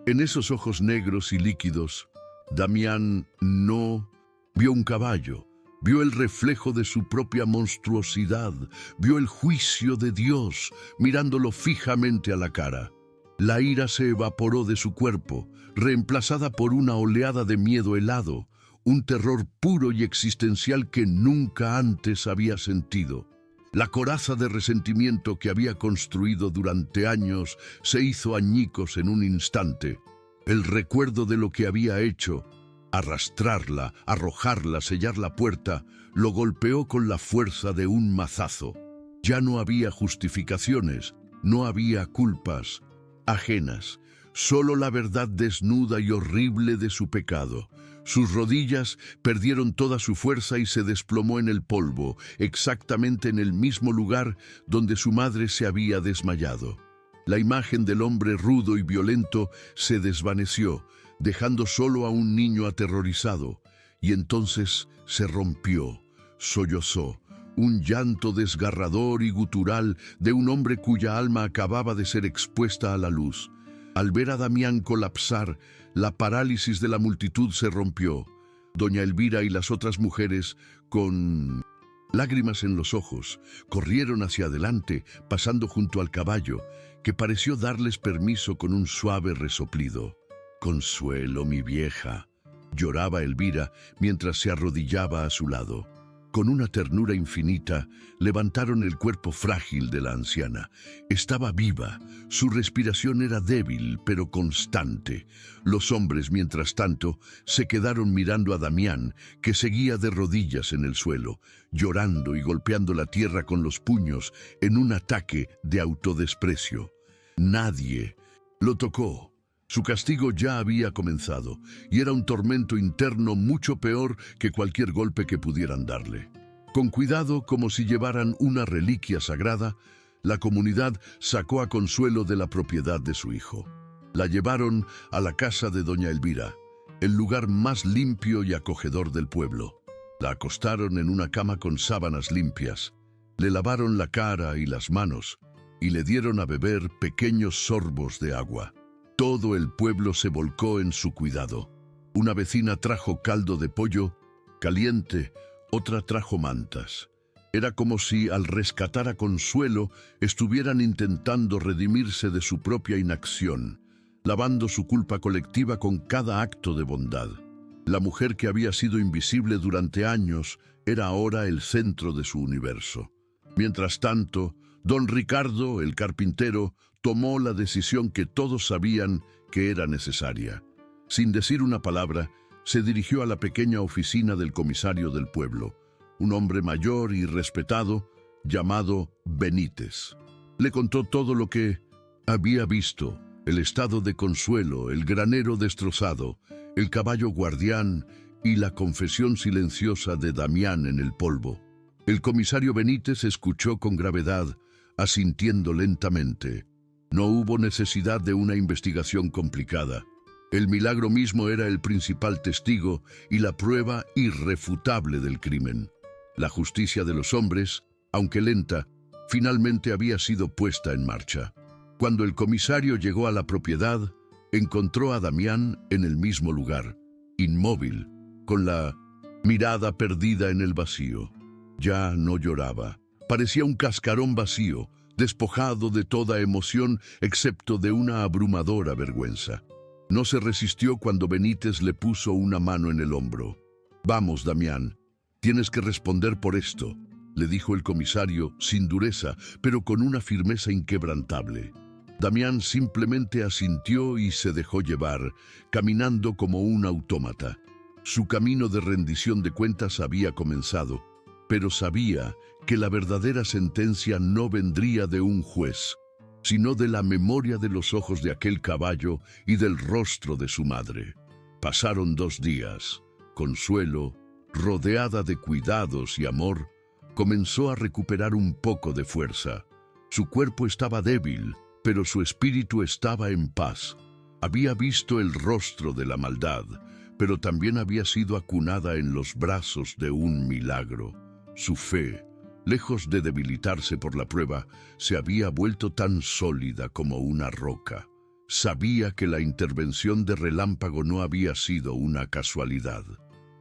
En esos ojos negros y líquidos, Damián no vio un caballo, vio el reflejo de su propia monstruosidad, vio el juicio de Dios mirándolo fijamente a la cara. La ira se evaporó de su cuerpo, reemplazada por una oleada de miedo helado, un terror puro y existencial que nunca antes había sentido. La coraza de resentimiento que había construido durante años se hizo añicos en un instante. El recuerdo de lo que había hecho, arrastrarla, arrojarla, sellar la puerta, lo golpeó con la fuerza de un mazazo. Ya no había justificaciones, no había culpas ajenas, solo la verdad desnuda y horrible de su pecado. Sus rodillas perdieron toda su fuerza y se desplomó en el polvo, exactamente en el mismo lugar donde su madre se había desmayado. La imagen del hombre rudo y violento se desvaneció, dejando solo a un niño aterrorizado, y entonces se rompió, sollozó, un llanto desgarrador y gutural de un hombre cuya alma acababa de ser expuesta a la luz. Al ver a Damián colapsar, la parálisis de la multitud se rompió. Doña Elvira y las otras mujeres, con lágrimas en los ojos, corrieron hacia adelante, pasando junto al caballo, que pareció darles permiso con un suave resoplido. «Consuelo, mi vieja», lloraba Elvira mientras se arrodillaba a su lado. Con una ternura infinita, levantaron el cuerpo frágil de la anciana. Estaba viva, su respiración era débil pero constante. Los hombres, mientras tanto, se quedaron mirando a Damián, que seguía de rodillas en el suelo, llorando y golpeando la tierra con los puños en un ataque de autodesprecio. Nadie lo tocó. Su castigo ya había comenzado, y era un tormento interno mucho peor que cualquier golpe que pudieran darle. Con cuidado, como si llevaran una reliquia sagrada, la comunidad sacó a Consuelo de la propiedad de su hijo. La llevaron a la casa de doña Elvira, el lugar más limpio y acogedor del pueblo. La acostaron en una cama con sábanas limpias, le lavaron la cara y las manos, y le dieron a beber pequeños sorbos de agua. Todo el pueblo se volcó en su cuidado. Una vecina trajo caldo de pollo caliente, otra trajo mantas. Era como si, al rescatar a Consuelo, estuvieran intentando redimirse de su propia inacción, lavando su culpa colectiva con cada acto de bondad. La mujer que había sido invisible durante años era ahora el centro de su universo. Mientras tanto, don Ricardo, el carpintero, tomó la decisión que todos sabían que era necesaria. Sin decir una palabra, se dirigió a la pequeña oficina del comisario del pueblo, un hombre mayor y respetado llamado Benítez. Le contó todo lo que había visto: el estado de Consuelo, el granero destrozado, el caballo guardián y la confesión silenciosa de Damián en el polvo. El comisario Benítez escuchó con gravedad, asintiendo lentamente. No hubo necesidad de una investigación complicada. El milagro mismo era el principal testigo y la prueba irrefutable del crimen. La justicia de los hombres, aunque lenta, finalmente había sido puesta en marcha. Cuando el comisario llegó a la propiedad, encontró a Damián en el mismo lugar, inmóvil, con la mirada perdida en el vacío. Ya no lloraba. Parecía un cascarón vacío, despojado de toda emoción excepto de una abrumadora vergüenza. No se resistió cuando Benítez le puso una mano en el hombro. «Vamos, Damián, tienes que responder por esto», le dijo el comisario sin dureza, pero con una firmeza inquebrantable. Damián simplemente asintió y se dejó llevar, caminando como un autómata. Su camino de rendición de cuentas había comenzado, pero sabía que la verdadera sentencia no vendría de un juez, sino de la memoria de los ojos de aquel caballo y del rostro de su madre. Pasaron 2 días. Consuelo, rodeada de cuidados y amor, comenzó a recuperar un poco de fuerza. Su cuerpo estaba débil, pero su espíritu estaba en paz. Había visto el rostro de la maldad, pero también había sido acunada en los brazos de un milagro. Su fe, lejos de debilitarse por la prueba, se había vuelto tan sólida como una roca. Sabía que la intervención de Relámpago no había sido una casualidad.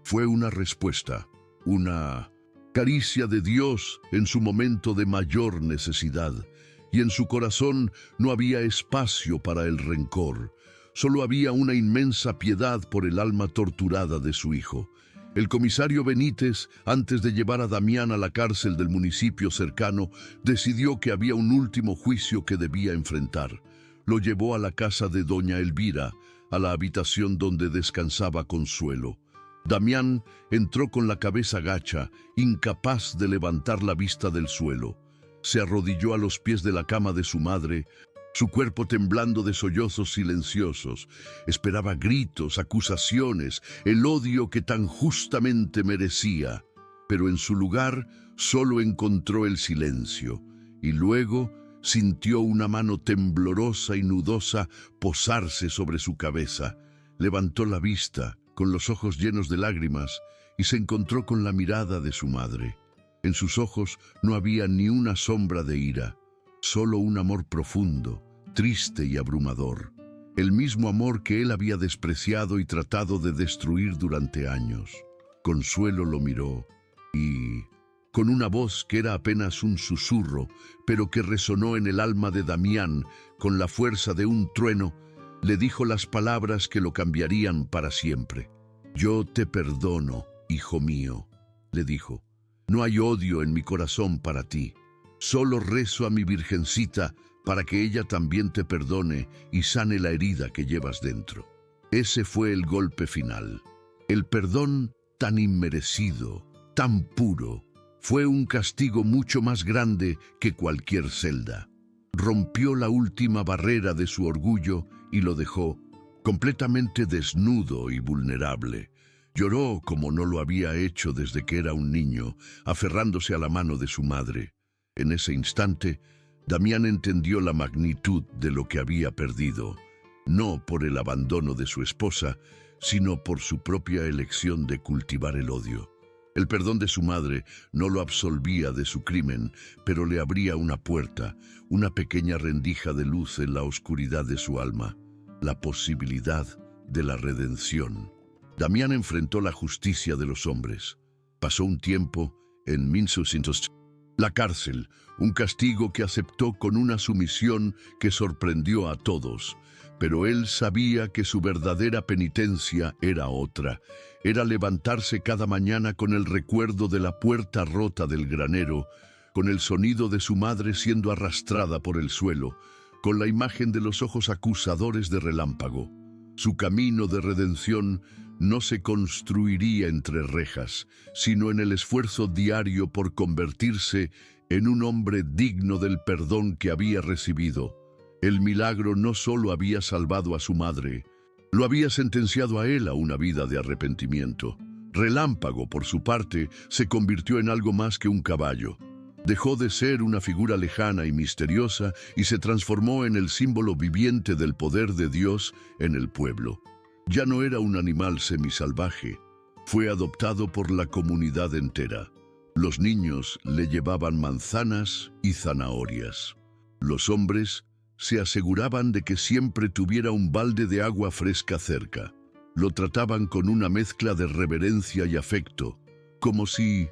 Fue una respuesta, una caricia de Dios en su momento de mayor necesidad, y en su corazón no había espacio para el rencor. Solo había una inmensa piedad por el alma torturada de su hijo. El comisario Benítez, antes de llevar a Damián a la cárcel del municipio cercano, decidió que había un último juicio que debía enfrentar. Lo llevó a la casa de doña Elvira, a la habitación donde descansaba Consuelo. Damián entró con la cabeza gacha, incapaz de levantar la vista del suelo. Se arrodilló a los pies de la cama de su madre, su cuerpo temblando de sollozos silenciosos. Esperaba gritos, acusaciones, el odio que tan justamente merecía. Pero en su lugar solo encontró el silencio, y luego sintió una mano temblorosa y nudosa posarse sobre su cabeza. Levantó la vista, con los ojos llenos de lágrimas, y se encontró con la mirada de su madre. En sus ojos no había ni una sombra de ira, solo un amor profundo, triste y abrumador. El mismo amor que él había despreciado y tratado de destruir durante años. Consuelo lo miró y, con una voz que era apenas un susurro, pero que resonó en el alma de Damián con la fuerza de un trueno, le dijo las palabras que lo cambiarían para siempre. «Yo te perdono, hijo mío», le dijo. «No hay odio en mi corazón para ti. Solo rezo a mi Virgencita para que ella también te perdone y sane la herida que llevas dentro». Ese fue el golpe final. El perdón tan inmerecido, tan puro, fue un castigo mucho más grande que cualquier celda. Rompió la última barrera de su orgullo y lo dejó completamente desnudo y vulnerable. Lloró como no lo había hecho desde que era un niño, aferrándose a la mano de su madre. En ese instante, Damián entendió la magnitud de lo que había perdido, no por el abandono de su esposa, sino por su propia elección de cultivar el odio. El perdón de su madre no lo absolvía de su crimen, pero le abría una puerta, una pequeña rendija de luz en la oscuridad de su alma, la posibilidad de la redención. Damián enfrentó la justicia de los hombres. Pasó un tiempo en 1900. La cárcel, un castigo que aceptó con una sumisión que sorprendió a todos. Pero él sabía que su verdadera penitencia era otra. Era levantarse cada mañana con el recuerdo de la puerta rota del granero, con el sonido de su madre siendo arrastrada por el suelo, con la imagen de los ojos acusadores de Relámpago. Su camino de redención no se construiría entre rejas, sino en el esfuerzo diario por convertirse en un hombre digno del perdón que había recibido. El milagro no solo había salvado a su madre, lo había sentenciado a él a una vida de arrepentimiento. Relámpago, por su parte, se convirtió en algo más que un caballo. Dejó de ser una figura lejana y misteriosa y se transformó en el símbolo viviente del poder de Dios en el pueblo. Ya no era un animal semisalvaje, fue adoptado por la comunidad entera. Los niños le llevaban manzanas y zanahorias. Los hombres se aseguraban de que siempre tuviera un balde de agua fresca cerca. Lo trataban con una mezcla de reverencia y afecto, como si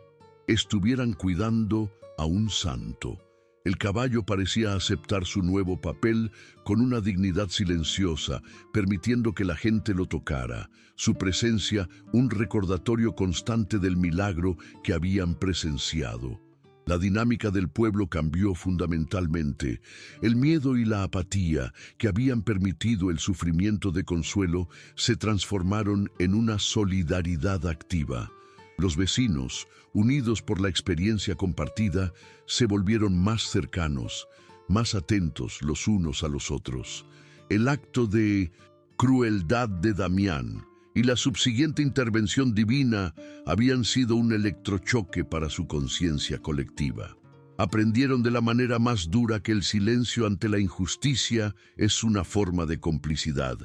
estuvieran cuidando a un santo. El caballo parecía aceptar su nuevo papel con una dignidad silenciosa, permitiendo que la gente lo tocara. Su presencia, un recordatorio constante del milagro que habían presenciado. La dinámica del pueblo cambió fundamentalmente. El miedo y la apatía que habían permitido el sufrimiento de Consuelo se transformaron en una solidaridad activa. Los vecinos, unidos por la experiencia compartida, se volvieron más cercanos, más atentos los unos a los otros. El acto de crueldad de Damián y la subsiguiente intervención divina habían sido un electrochoque para su conciencia colectiva. Aprendieron de la manera más dura que el silencio ante la injusticia es una forma de complicidad,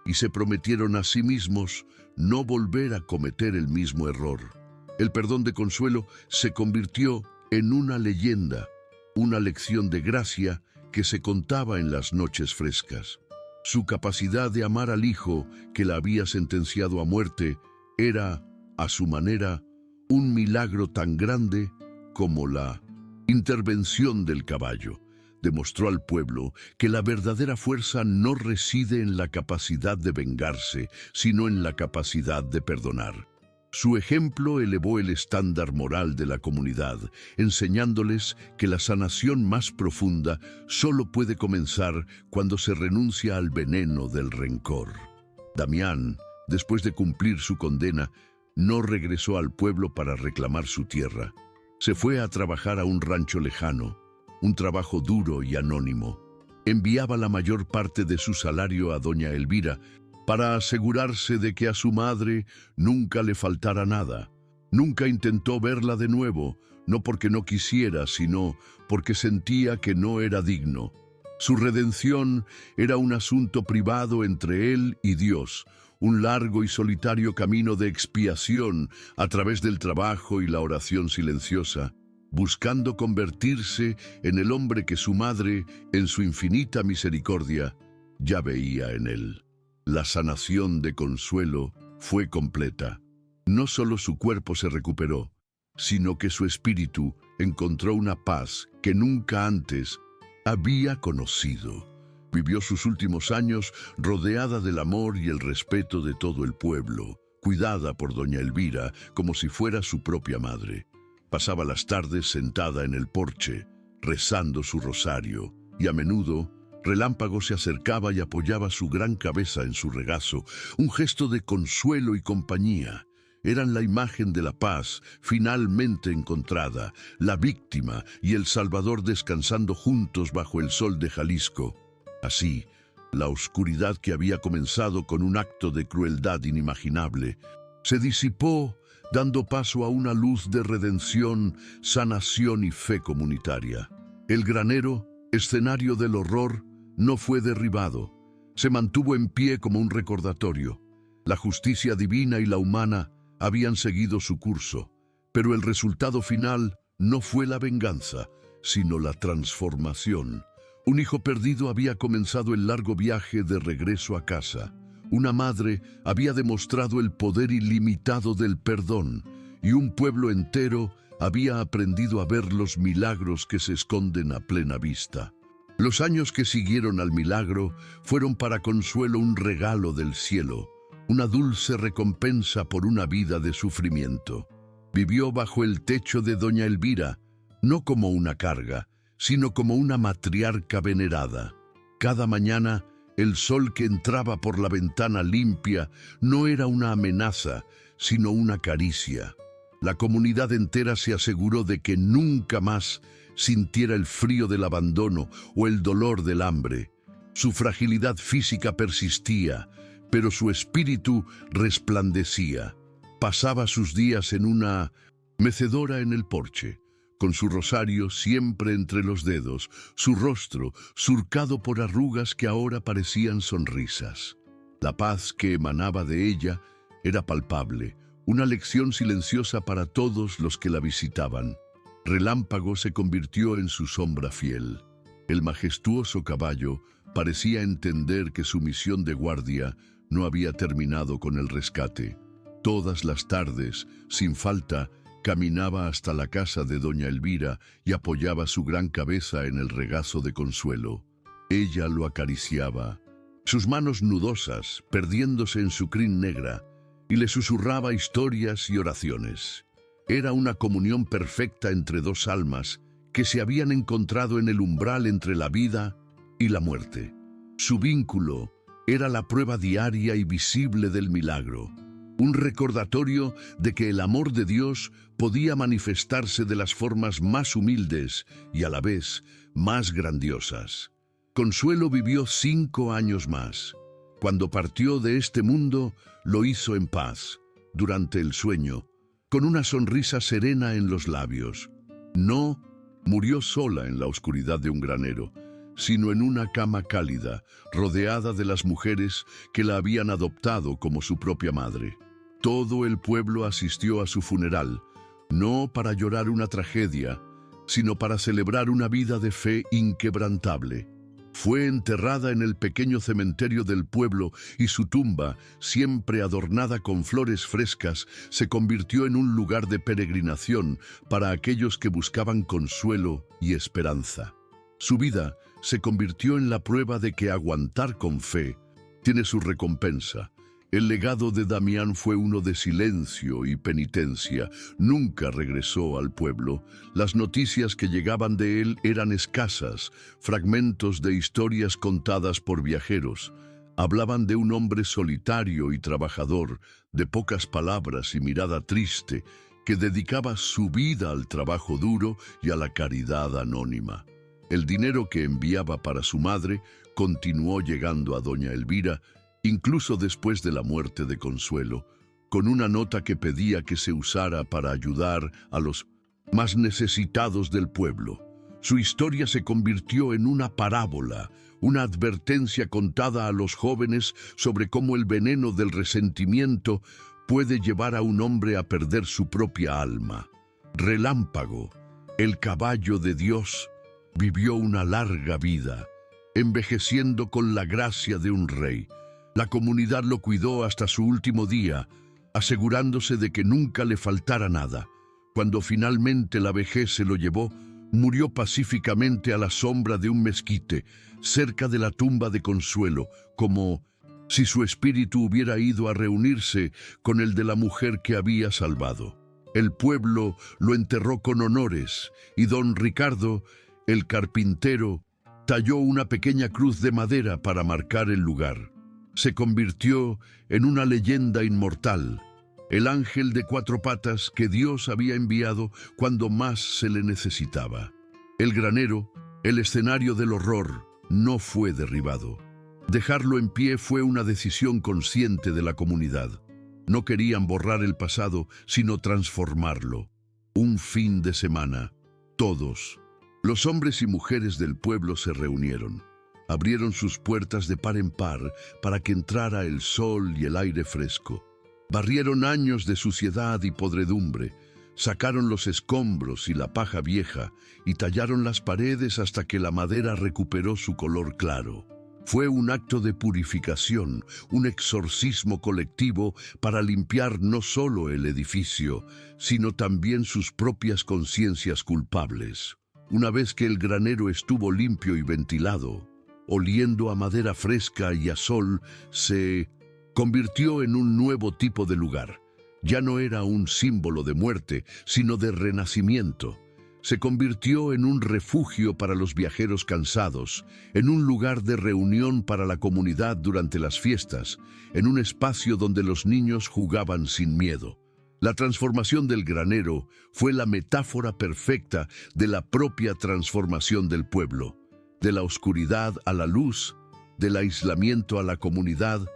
y se prometieron a sí mismos no volver a cometer el mismo error. El perdón de Consuelo se convirtió en una leyenda, una lección de gracia que se contaba en las noches frescas. Su capacidad de amar al hijo que la había sentenciado a muerte era, a su manera, un milagro tan grande como la intervención del caballo. Demostró al pueblo que la verdadera fuerza no reside en la capacidad de vengarse, sino en la capacidad de perdonar. Su ejemplo elevó el estándar moral de la comunidad, enseñándoles que la sanación más profunda solo puede comenzar cuando se renuncia al veneno del rencor. Damián, después de cumplir su condena, no regresó al pueblo para reclamar su tierra. Se fue a trabajar a un rancho lejano, un trabajo duro y anónimo. Enviaba la mayor parte de su salario a doña Elvira, para asegurarse de que a su madre nunca le faltara nada. Nunca intentó verla de nuevo, no porque no quisiera, sino porque sentía que no era digno. Su redención era un asunto privado entre él y Dios, un largo y solitario camino de expiación a través del trabajo y la oración silenciosa, buscando convertirse en el hombre que su madre, en su infinita misericordia, ya veía en él. La sanación de Consuelo fue completa. No solo su cuerpo se recuperó, sino que su espíritu encontró una paz que nunca antes había conocido. Vivió sus últimos años rodeada del amor y el respeto de todo el pueblo, cuidada por doña Elvira como si fuera su propia madre. Pasaba las tardes sentada en el porche, rezando su rosario, y a menudo Relámpago se acercaba y apoyaba su gran cabeza en su regazo, un gesto de consuelo y compañía. Eran la imagen de la paz finalmente encontrada, la víctima y el Salvador descansando juntos bajo el sol de Jalisco. Así, la oscuridad que había comenzado con un acto de crueldad inimaginable, se disipó, dando paso a una luz de redención, sanación y fe comunitaria. El granero, escenario del horror, no fue derribado. Se mantuvo en pie como un recordatorio. La justicia divina y la humana habían seguido su curso, pero el resultado final no fue la venganza, sino la transformación. Un hijo perdido había comenzado el largo viaje de regreso a casa. Una madre había demostrado el poder ilimitado del perdón, y un pueblo entero había aprendido a ver los milagros que se esconden a plena vista. Los años que siguieron al milagro fueron para Consuelo un regalo del cielo, una dulce recompensa por una vida de sufrimiento. Vivió bajo el techo de doña Elvira, no como una carga, sino como una matriarca venerada. Cada mañana, el sol que entraba por la ventana limpia no era una amenaza, sino una caricia. La comunidad entera se aseguró de que nunca más sintiera el frío del abandono o el dolor del hambre. Su fragilidad física persistía, pero su espíritu resplandecía. Pasaba sus días en una mecedora en el porche, con su rosario siempre entre los dedos, su rostro surcado por arrugas que ahora parecían sonrisas. La paz que emanaba de ella era palpable, una lección silenciosa para todos los que la visitaban. Relámpago se convirtió en su sombra fiel. El majestuoso caballo parecía entender que su misión de guardia no había terminado con el rescate. Todas las tardes, sin falta, caminaba hasta la casa de doña Elvira y apoyaba su gran cabeza en el regazo de Consuelo. Ella lo acariciaba, sus manos nudosas perdiéndose en su crin negra, y le susurraba historias y oraciones. Era una comunión perfecta entre dos almas que se habían encontrado en el umbral entre la vida y la muerte. Su vínculo era la prueba diaria y visible del milagro, un recordatorio de que el amor de Dios podía manifestarse de las formas más humildes y a la vez más grandiosas. Consuelo vivió 5 años más. Cuando partió de este mundo, lo hizo en paz, durante el sueño, con una sonrisa serena en los labios. No murió sola en la oscuridad de un granero, sino en una cama cálida, rodeada de las mujeres que la habían adoptado como su propia madre. Todo el pueblo asistió a su funeral, no para llorar una tragedia, sino para celebrar una vida de fe inquebrantable. Fue enterrada en el pequeño cementerio del pueblo y su tumba, siempre adornada con flores frescas, se convirtió en un lugar de peregrinación para aquellos que buscaban consuelo y esperanza. Su vida se convirtió en la prueba de que aguantar con fe tiene su recompensa. El legado de Damián fue uno de silencio y penitencia. Nunca regresó al pueblo. Las noticias que llegaban de él eran escasas, fragmentos de historias contadas por viajeros. Hablaban de un hombre solitario y trabajador, de pocas palabras y mirada triste, que dedicaba su vida al trabajo duro y a la caridad anónima. El dinero que enviaba para su madre continuó llegando a doña Elvira, incluso después de la muerte de Consuelo, con una nota que pedía que se usara para ayudar a los más necesitados del pueblo. Su historia se convirtió en una parábola, una advertencia contada a los jóvenes sobre cómo el veneno del resentimiento puede llevar a un hombre a perder su propia alma. Relámpago, el caballo de Dios, vivió una larga vida, envejeciendo con la gracia de un rey. La comunidad lo cuidó hasta su último día, asegurándose de que nunca le faltara nada. Cuando finalmente la vejez se lo llevó, murió pacíficamente a la sombra de un mezquite, cerca de la tumba de Consuelo, como si su espíritu hubiera ido a reunirse con el de la mujer que había salvado. El pueblo lo enterró con honores, y don Ricardo, el carpintero, talló una pequeña cruz de madera para marcar el lugar. Se convirtió en una leyenda inmortal, el ángel de 4 patas que Dios había enviado cuando más se le necesitaba. El granero, el escenario del horror, no fue derribado. Dejarlo en pie fue una decisión consciente de la comunidad. No querían borrar el pasado, sino transformarlo. Un fin de semana, todos, los hombres y mujeres del pueblo se reunieron. Abrieron sus puertas de par en par para que entrara el sol y el aire fresco. Barrieron años de suciedad y podredumbre, sacaron los escombros y la paja vieja y tallaron las paredes hasta que la madera recuperó su color claro. Fue un acto de purificación, un exorcismo colectivo para limpiar no solo el edificio, sino también sus propias conciencias culpables. Una vez que el granero estuvo limpio y ventilado, oliendo a madera fresca y a sol, se convirtió en un nuevo tipo de lugar. Ya no era un símbolo de muerte, sino de renacimiento. Se convirtió en un refugio para los viajeros cansados, en un lugar de reunión para la comunidad durante las fiestas, en un espacio donde los niños jugaban sin miedo. La transformación del granero fue la metáfora perfecta de la propia transformación del pueblo. De la oscuridad a la luz, del aislamiento a la comunidad,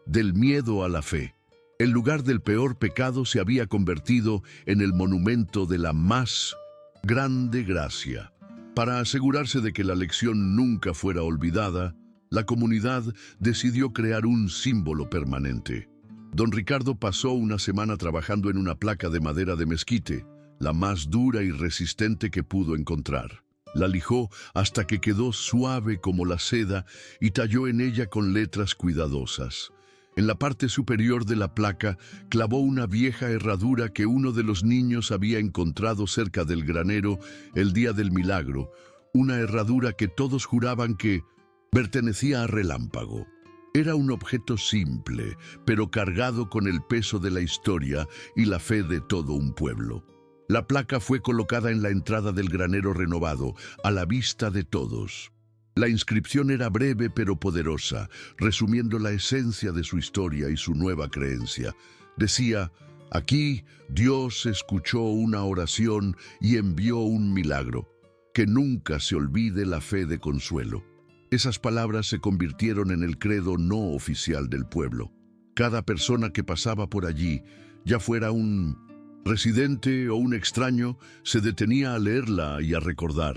del miedo a la fe. El lugar del peor pecado se había convertido en el monumento de la más grande gracia. Para asegurarse de que la lección nunca fuera olvidada, la comunidad decidió crear un símbolo permanente. Don Ricardo pasó una semana trabajando en una placa de madera de mezquite, la más dura y resistente que pudo encontrar. La lijó hasta que quedó suave como la seda y talló en ella con letras cuidadosas. En la parte superior de la placa clavó una vieja herradura que uno de los niños había encontrado cerca del granero el día del milagro, una herradura que todos juraban que pertenecía a Relámpago. Era un objeto simple, pero cargado con el peso de la historia y la fe de todo un pueblo. La placa fue colocada en la entrada del granero renovado, a la vista de todos. La inscripción era breve pero poderosa, resumiendo la esencia de su historia y su nueva creencia. Decía: aquí Dios escuchó una oración y envió un milagro. Que nunca se olvide la fe de Consuelo. Esas palabras se convirtieron en el credo no oficial del pueblo. Cada persona que pasaba por allí, ya fuera un residente o un extraño, se detenía a leerla y a recordar.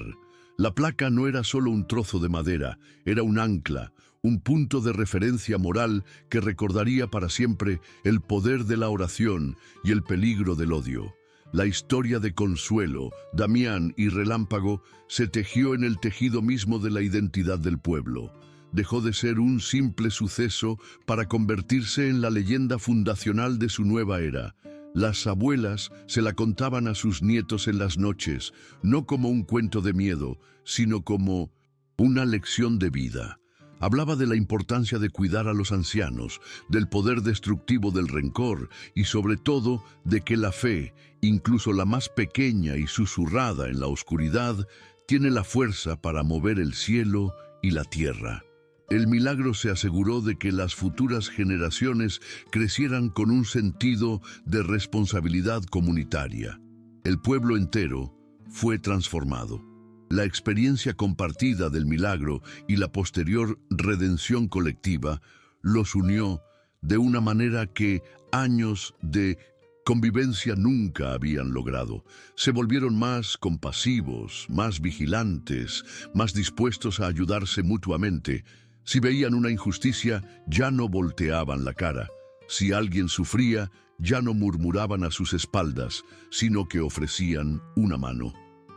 La placa no era solo un trozo de madera, era un ancla, un punto de referencia moral que recordaría para siempre el poder de la oración y el peligro del odio. La historia de Consuelo, Damián y Relámpago se tejió en el tejido mismo de la identidad del pueblo. Dejó de ser un simple suceso para convertirse en la leyenda fundacional de su nueva era. Las abuelas se la contaban a sus nietos en las noches, no como un cuento de miedo, sino como una lección de vida. Hablaba de la importancia de cuidar a los ancianos, del poder destructivo del rencor y sobre todo de que la fe, incluso la más pequeña y susurrada en la oscuridad, tiene la fuerza para mover el cielo y la tierra. El milagro se aseguró de que las futuras generaciones crecieran con un sentido de responsabilidad comunitaria. El pueblo entero fue transformado. La experiencia compartida del milagro y la posterior redención colectiva los unió de una manera que años de convivencia nunca habían logrado. Se volvieron más compasivos, más vigilantes, más dispuestos a ayudarse mutuamente. Si veían una injusticia, ya no volteaban la cara. Si alguien sufría, ya no murmuraban a sus espaldas, sino que ofrecían una mano.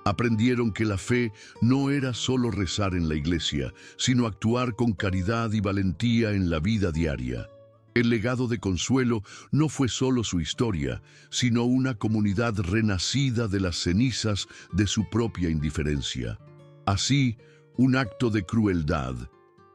Aprendieron que la fe no era solo rezar en la iglesia, sino actuar con caridad y valentía en la vida diaria. El legado de Consuelo no fue solo su historia, sino una comunidad renacida de las cenizas de su propia indiferencia. Así, un acto de crueldad,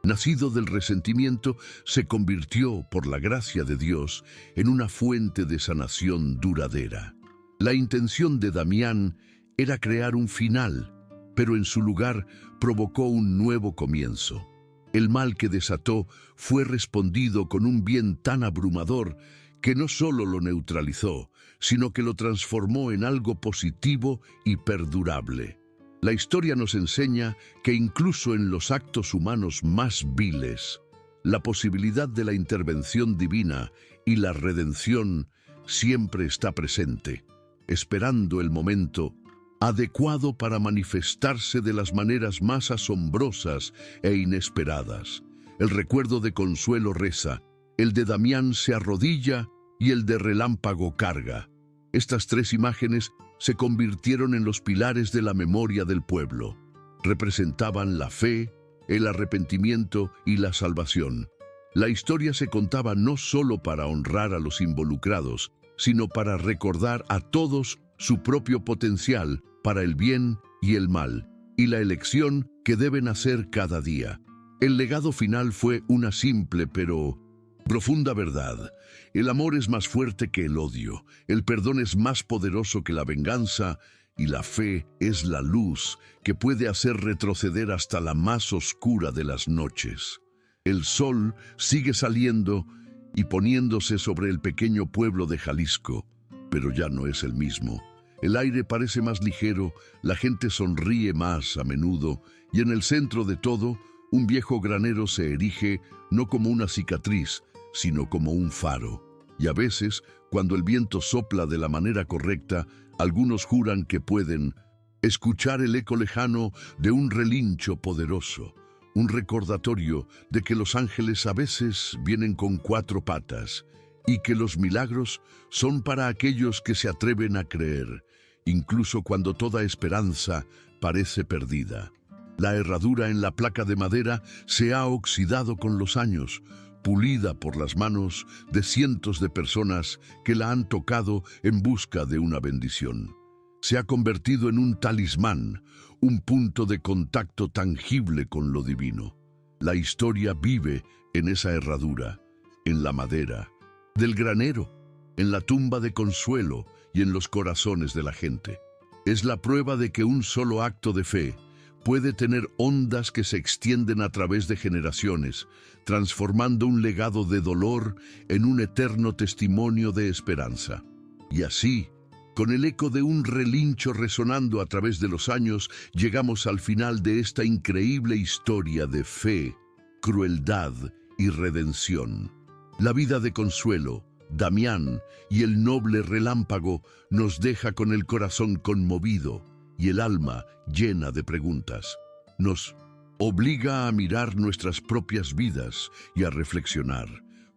nacido del resentimiento, se convirtió, por la gracia de Dios, en una fuente de sanación duradera. La intención de Damián era crear un final, pero en su lugar provocó un nuevo comienzo. El mal que desató fue respondido con un bien tan abrumador que no solo lo neutralizó, sino que lo transformó en algo positivo y perdurable. La historia nos enseña que incluso en los actos humanos más viles, la posibilidad de la intervención divina y la redención siempre está presente, esperando el momento adecuado para manifestarse de las maneras más asombrosas e inesperadas. El recuerdo de Consuelo reza, el de Damián se arrodilla y el de Relámpago carga. Estas tres imágenes se convirtieron en los pilares de la memoria del pueblo. Representaban la fe, el arrepentimiento y la salvación. La historia se contaba no solo para honrar a los involucrados, sino para recordar a todos su propio potencial para el bien y el mal, y la elección que deben hacer cada día. El legado final fue una simple pero profunda verdad. El amor es más fuerte que el odio, el perdón es más poderoso que la venganza, y la fe es la luz que puede hacer retroceder hasta la más oscura de las noches. El sol sigue saliendo y poniéndose sobre el pequeño pueblo de Jalisco, pero ya no es el mismo. El aire parece más ligero, la gente sonríe más a menudo, y en el centro de todo, un viejo granero se erige no como una cicatriz, sino como un faro. Y a veces, cuando el viento sopla de la manera correcta, algunos juran que pueden escuchar el eco lejano de un relincho poderoso, un recordatorio de que los ángeles a veces vienen con 4 patas y que los milagros son para aquellos que se atreven a creer, incluso cuando toda esperanza parece perdida. La herradura en la placa de madera se ha oxidado con los años, pulida por las manos de cientos de personas que la han tocado en busca de una bendición. Se ha convertido en un talismán, un punto de contacto tangible con lo divino. La historia vive en esa herradura, en la madera, del granero, en la tumba de consuelo y en los corazones de la gente. Es la prueba de que un solo acto de fe puede tener ondas que se extienden a través de generaciones, transformando un legado de dolor en un eterno testimonio de esperanza. Y así, con el eco de un relincho resonando a través de los años, llegamos al final de esta increíble historia de fe, crueldad y redención. La vida de Consuelo, Damián y el noble Relámpago nos deja con el corazón conmovido y el alma llena de preguntas. Nos obliga a mirar nuestras propias vidas y a reflexionar.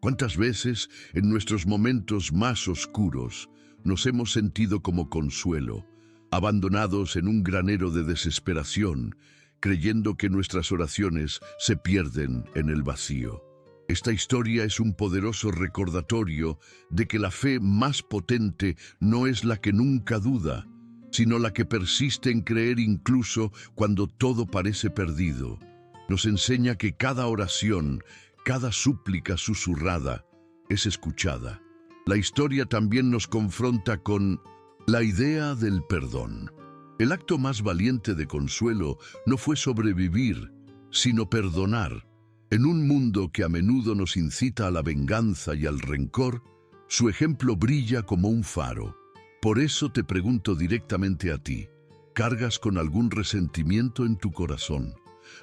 ¿Cuántas veces, en nuestros momentos más oscuros, nos hemos sentido como Consuelo, abandonados en un granero de desesperación, creyendo que nuestras oraciones se pierden en el vacío? Esta historia es un poderoso recordatorio de que la fe más potente no es la que nunca duda, sino la que persiste en creer incluso cuando todo parece perdido. Nos enseña que cada oración, cada súplica susurrada, es escuchada. La historia también nos confronta con la idea del perdón. El acto más valiente de Consuelo no fue sobrevivir, sino perdonar. En un mundo que a menudo nos incita a la venganza y al rencor, su ejemplo brilla como un faro. Por eso te pregunto directamente a ti, ¿cargas con algún resentimiento en tu corazón?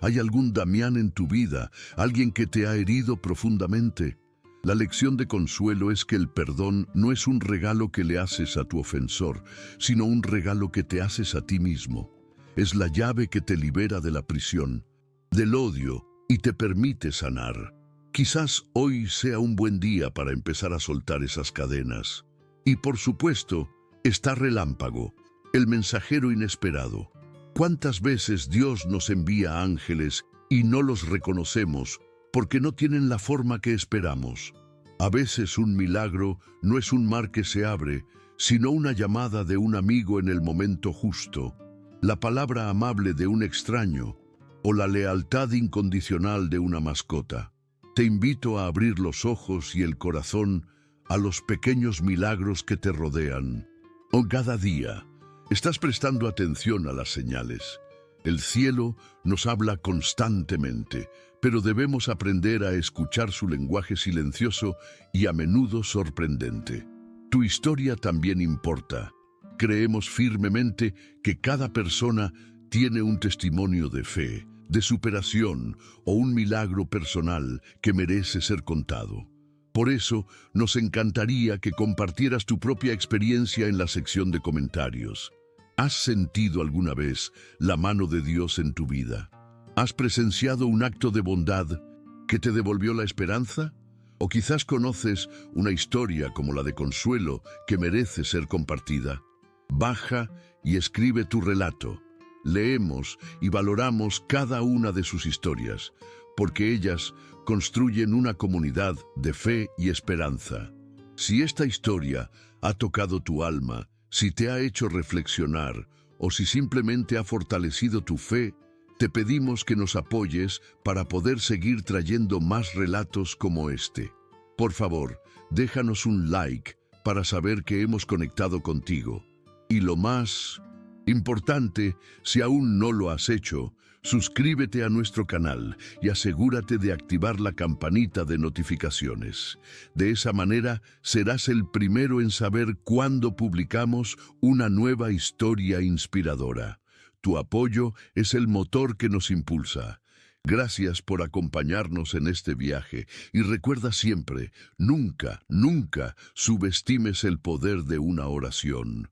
¿Hay algún Damián en tu vida, alguien que te ha herido profundamente? La lección de Consuelo es que el perdón no es un regalo que le haces a tu ofensor, sino un regalo que te haces a ti mismo. Es la llave que te libera de la prisión, del odio, y te permite sanar. Quizás hoy sea un buen día para empezar a soltar esas cadenas. Y por supuesto, está Relámpago, el mensajero inesperado. ¿Cuántas veces Dios nos envía ángeles y no los reconocemos porque no tienen la forma que esperamos? A veces un milagro no es un mar que se abre, sino una llamada de un amigo en el momento justo, la palabra amable de un extraño o la lealtad incondicional de una mascota. Te invito a abrir los ojos y el corazón a los pequeños milagros que te rodean. Cada día estás prestando atención a las señales. El cielo nos habla constantemente, pero debemos aprender a escuchar su lenguaje silencioso y a menudo sorprendente. Tu historia también importa. Creemos firmemente que cada persona tiene un testimonio de fe, de superación o un milagro personal que merece ser contado. Por eso, nos encantaría que compartieras tu propia experiencia en la sección de comentarios. ¿Has sentido alguna vez la mano de Dios en tu vida? ¿Has presenciado un acto de bondad que te devolvió la esperanza? ¿O quizás conoces una historia como la de Consuelo que merece ser compartida? Baja y escribe tu relato. Leemos y valoramos cada una de sus historias, porque ellas construyen una comunidad de fe y esperanza. Si esta historia ha tocado tu alma, si te ha hecho reflexionar o si simplemente ha fortalecido tu fe, te pedimos que nos apoyes para poder seguir trayendo más relatos como este. Por favor, déjanos un like para saber que hemos conectado contigo. Y lo más importante, si aún no lo has hecho, suscríbete a nuestro canal y asegúrate de activar la campanita de notificaciones. De esa manera, serás el primero en saber cuándo publicamos una nueva historia inspiradora. Tu apoyo es el motor que nos impulsa. Gracias por acompañarnos en este viaje y recuerda siempre, nunca, nunca subestimes el poder de una oración.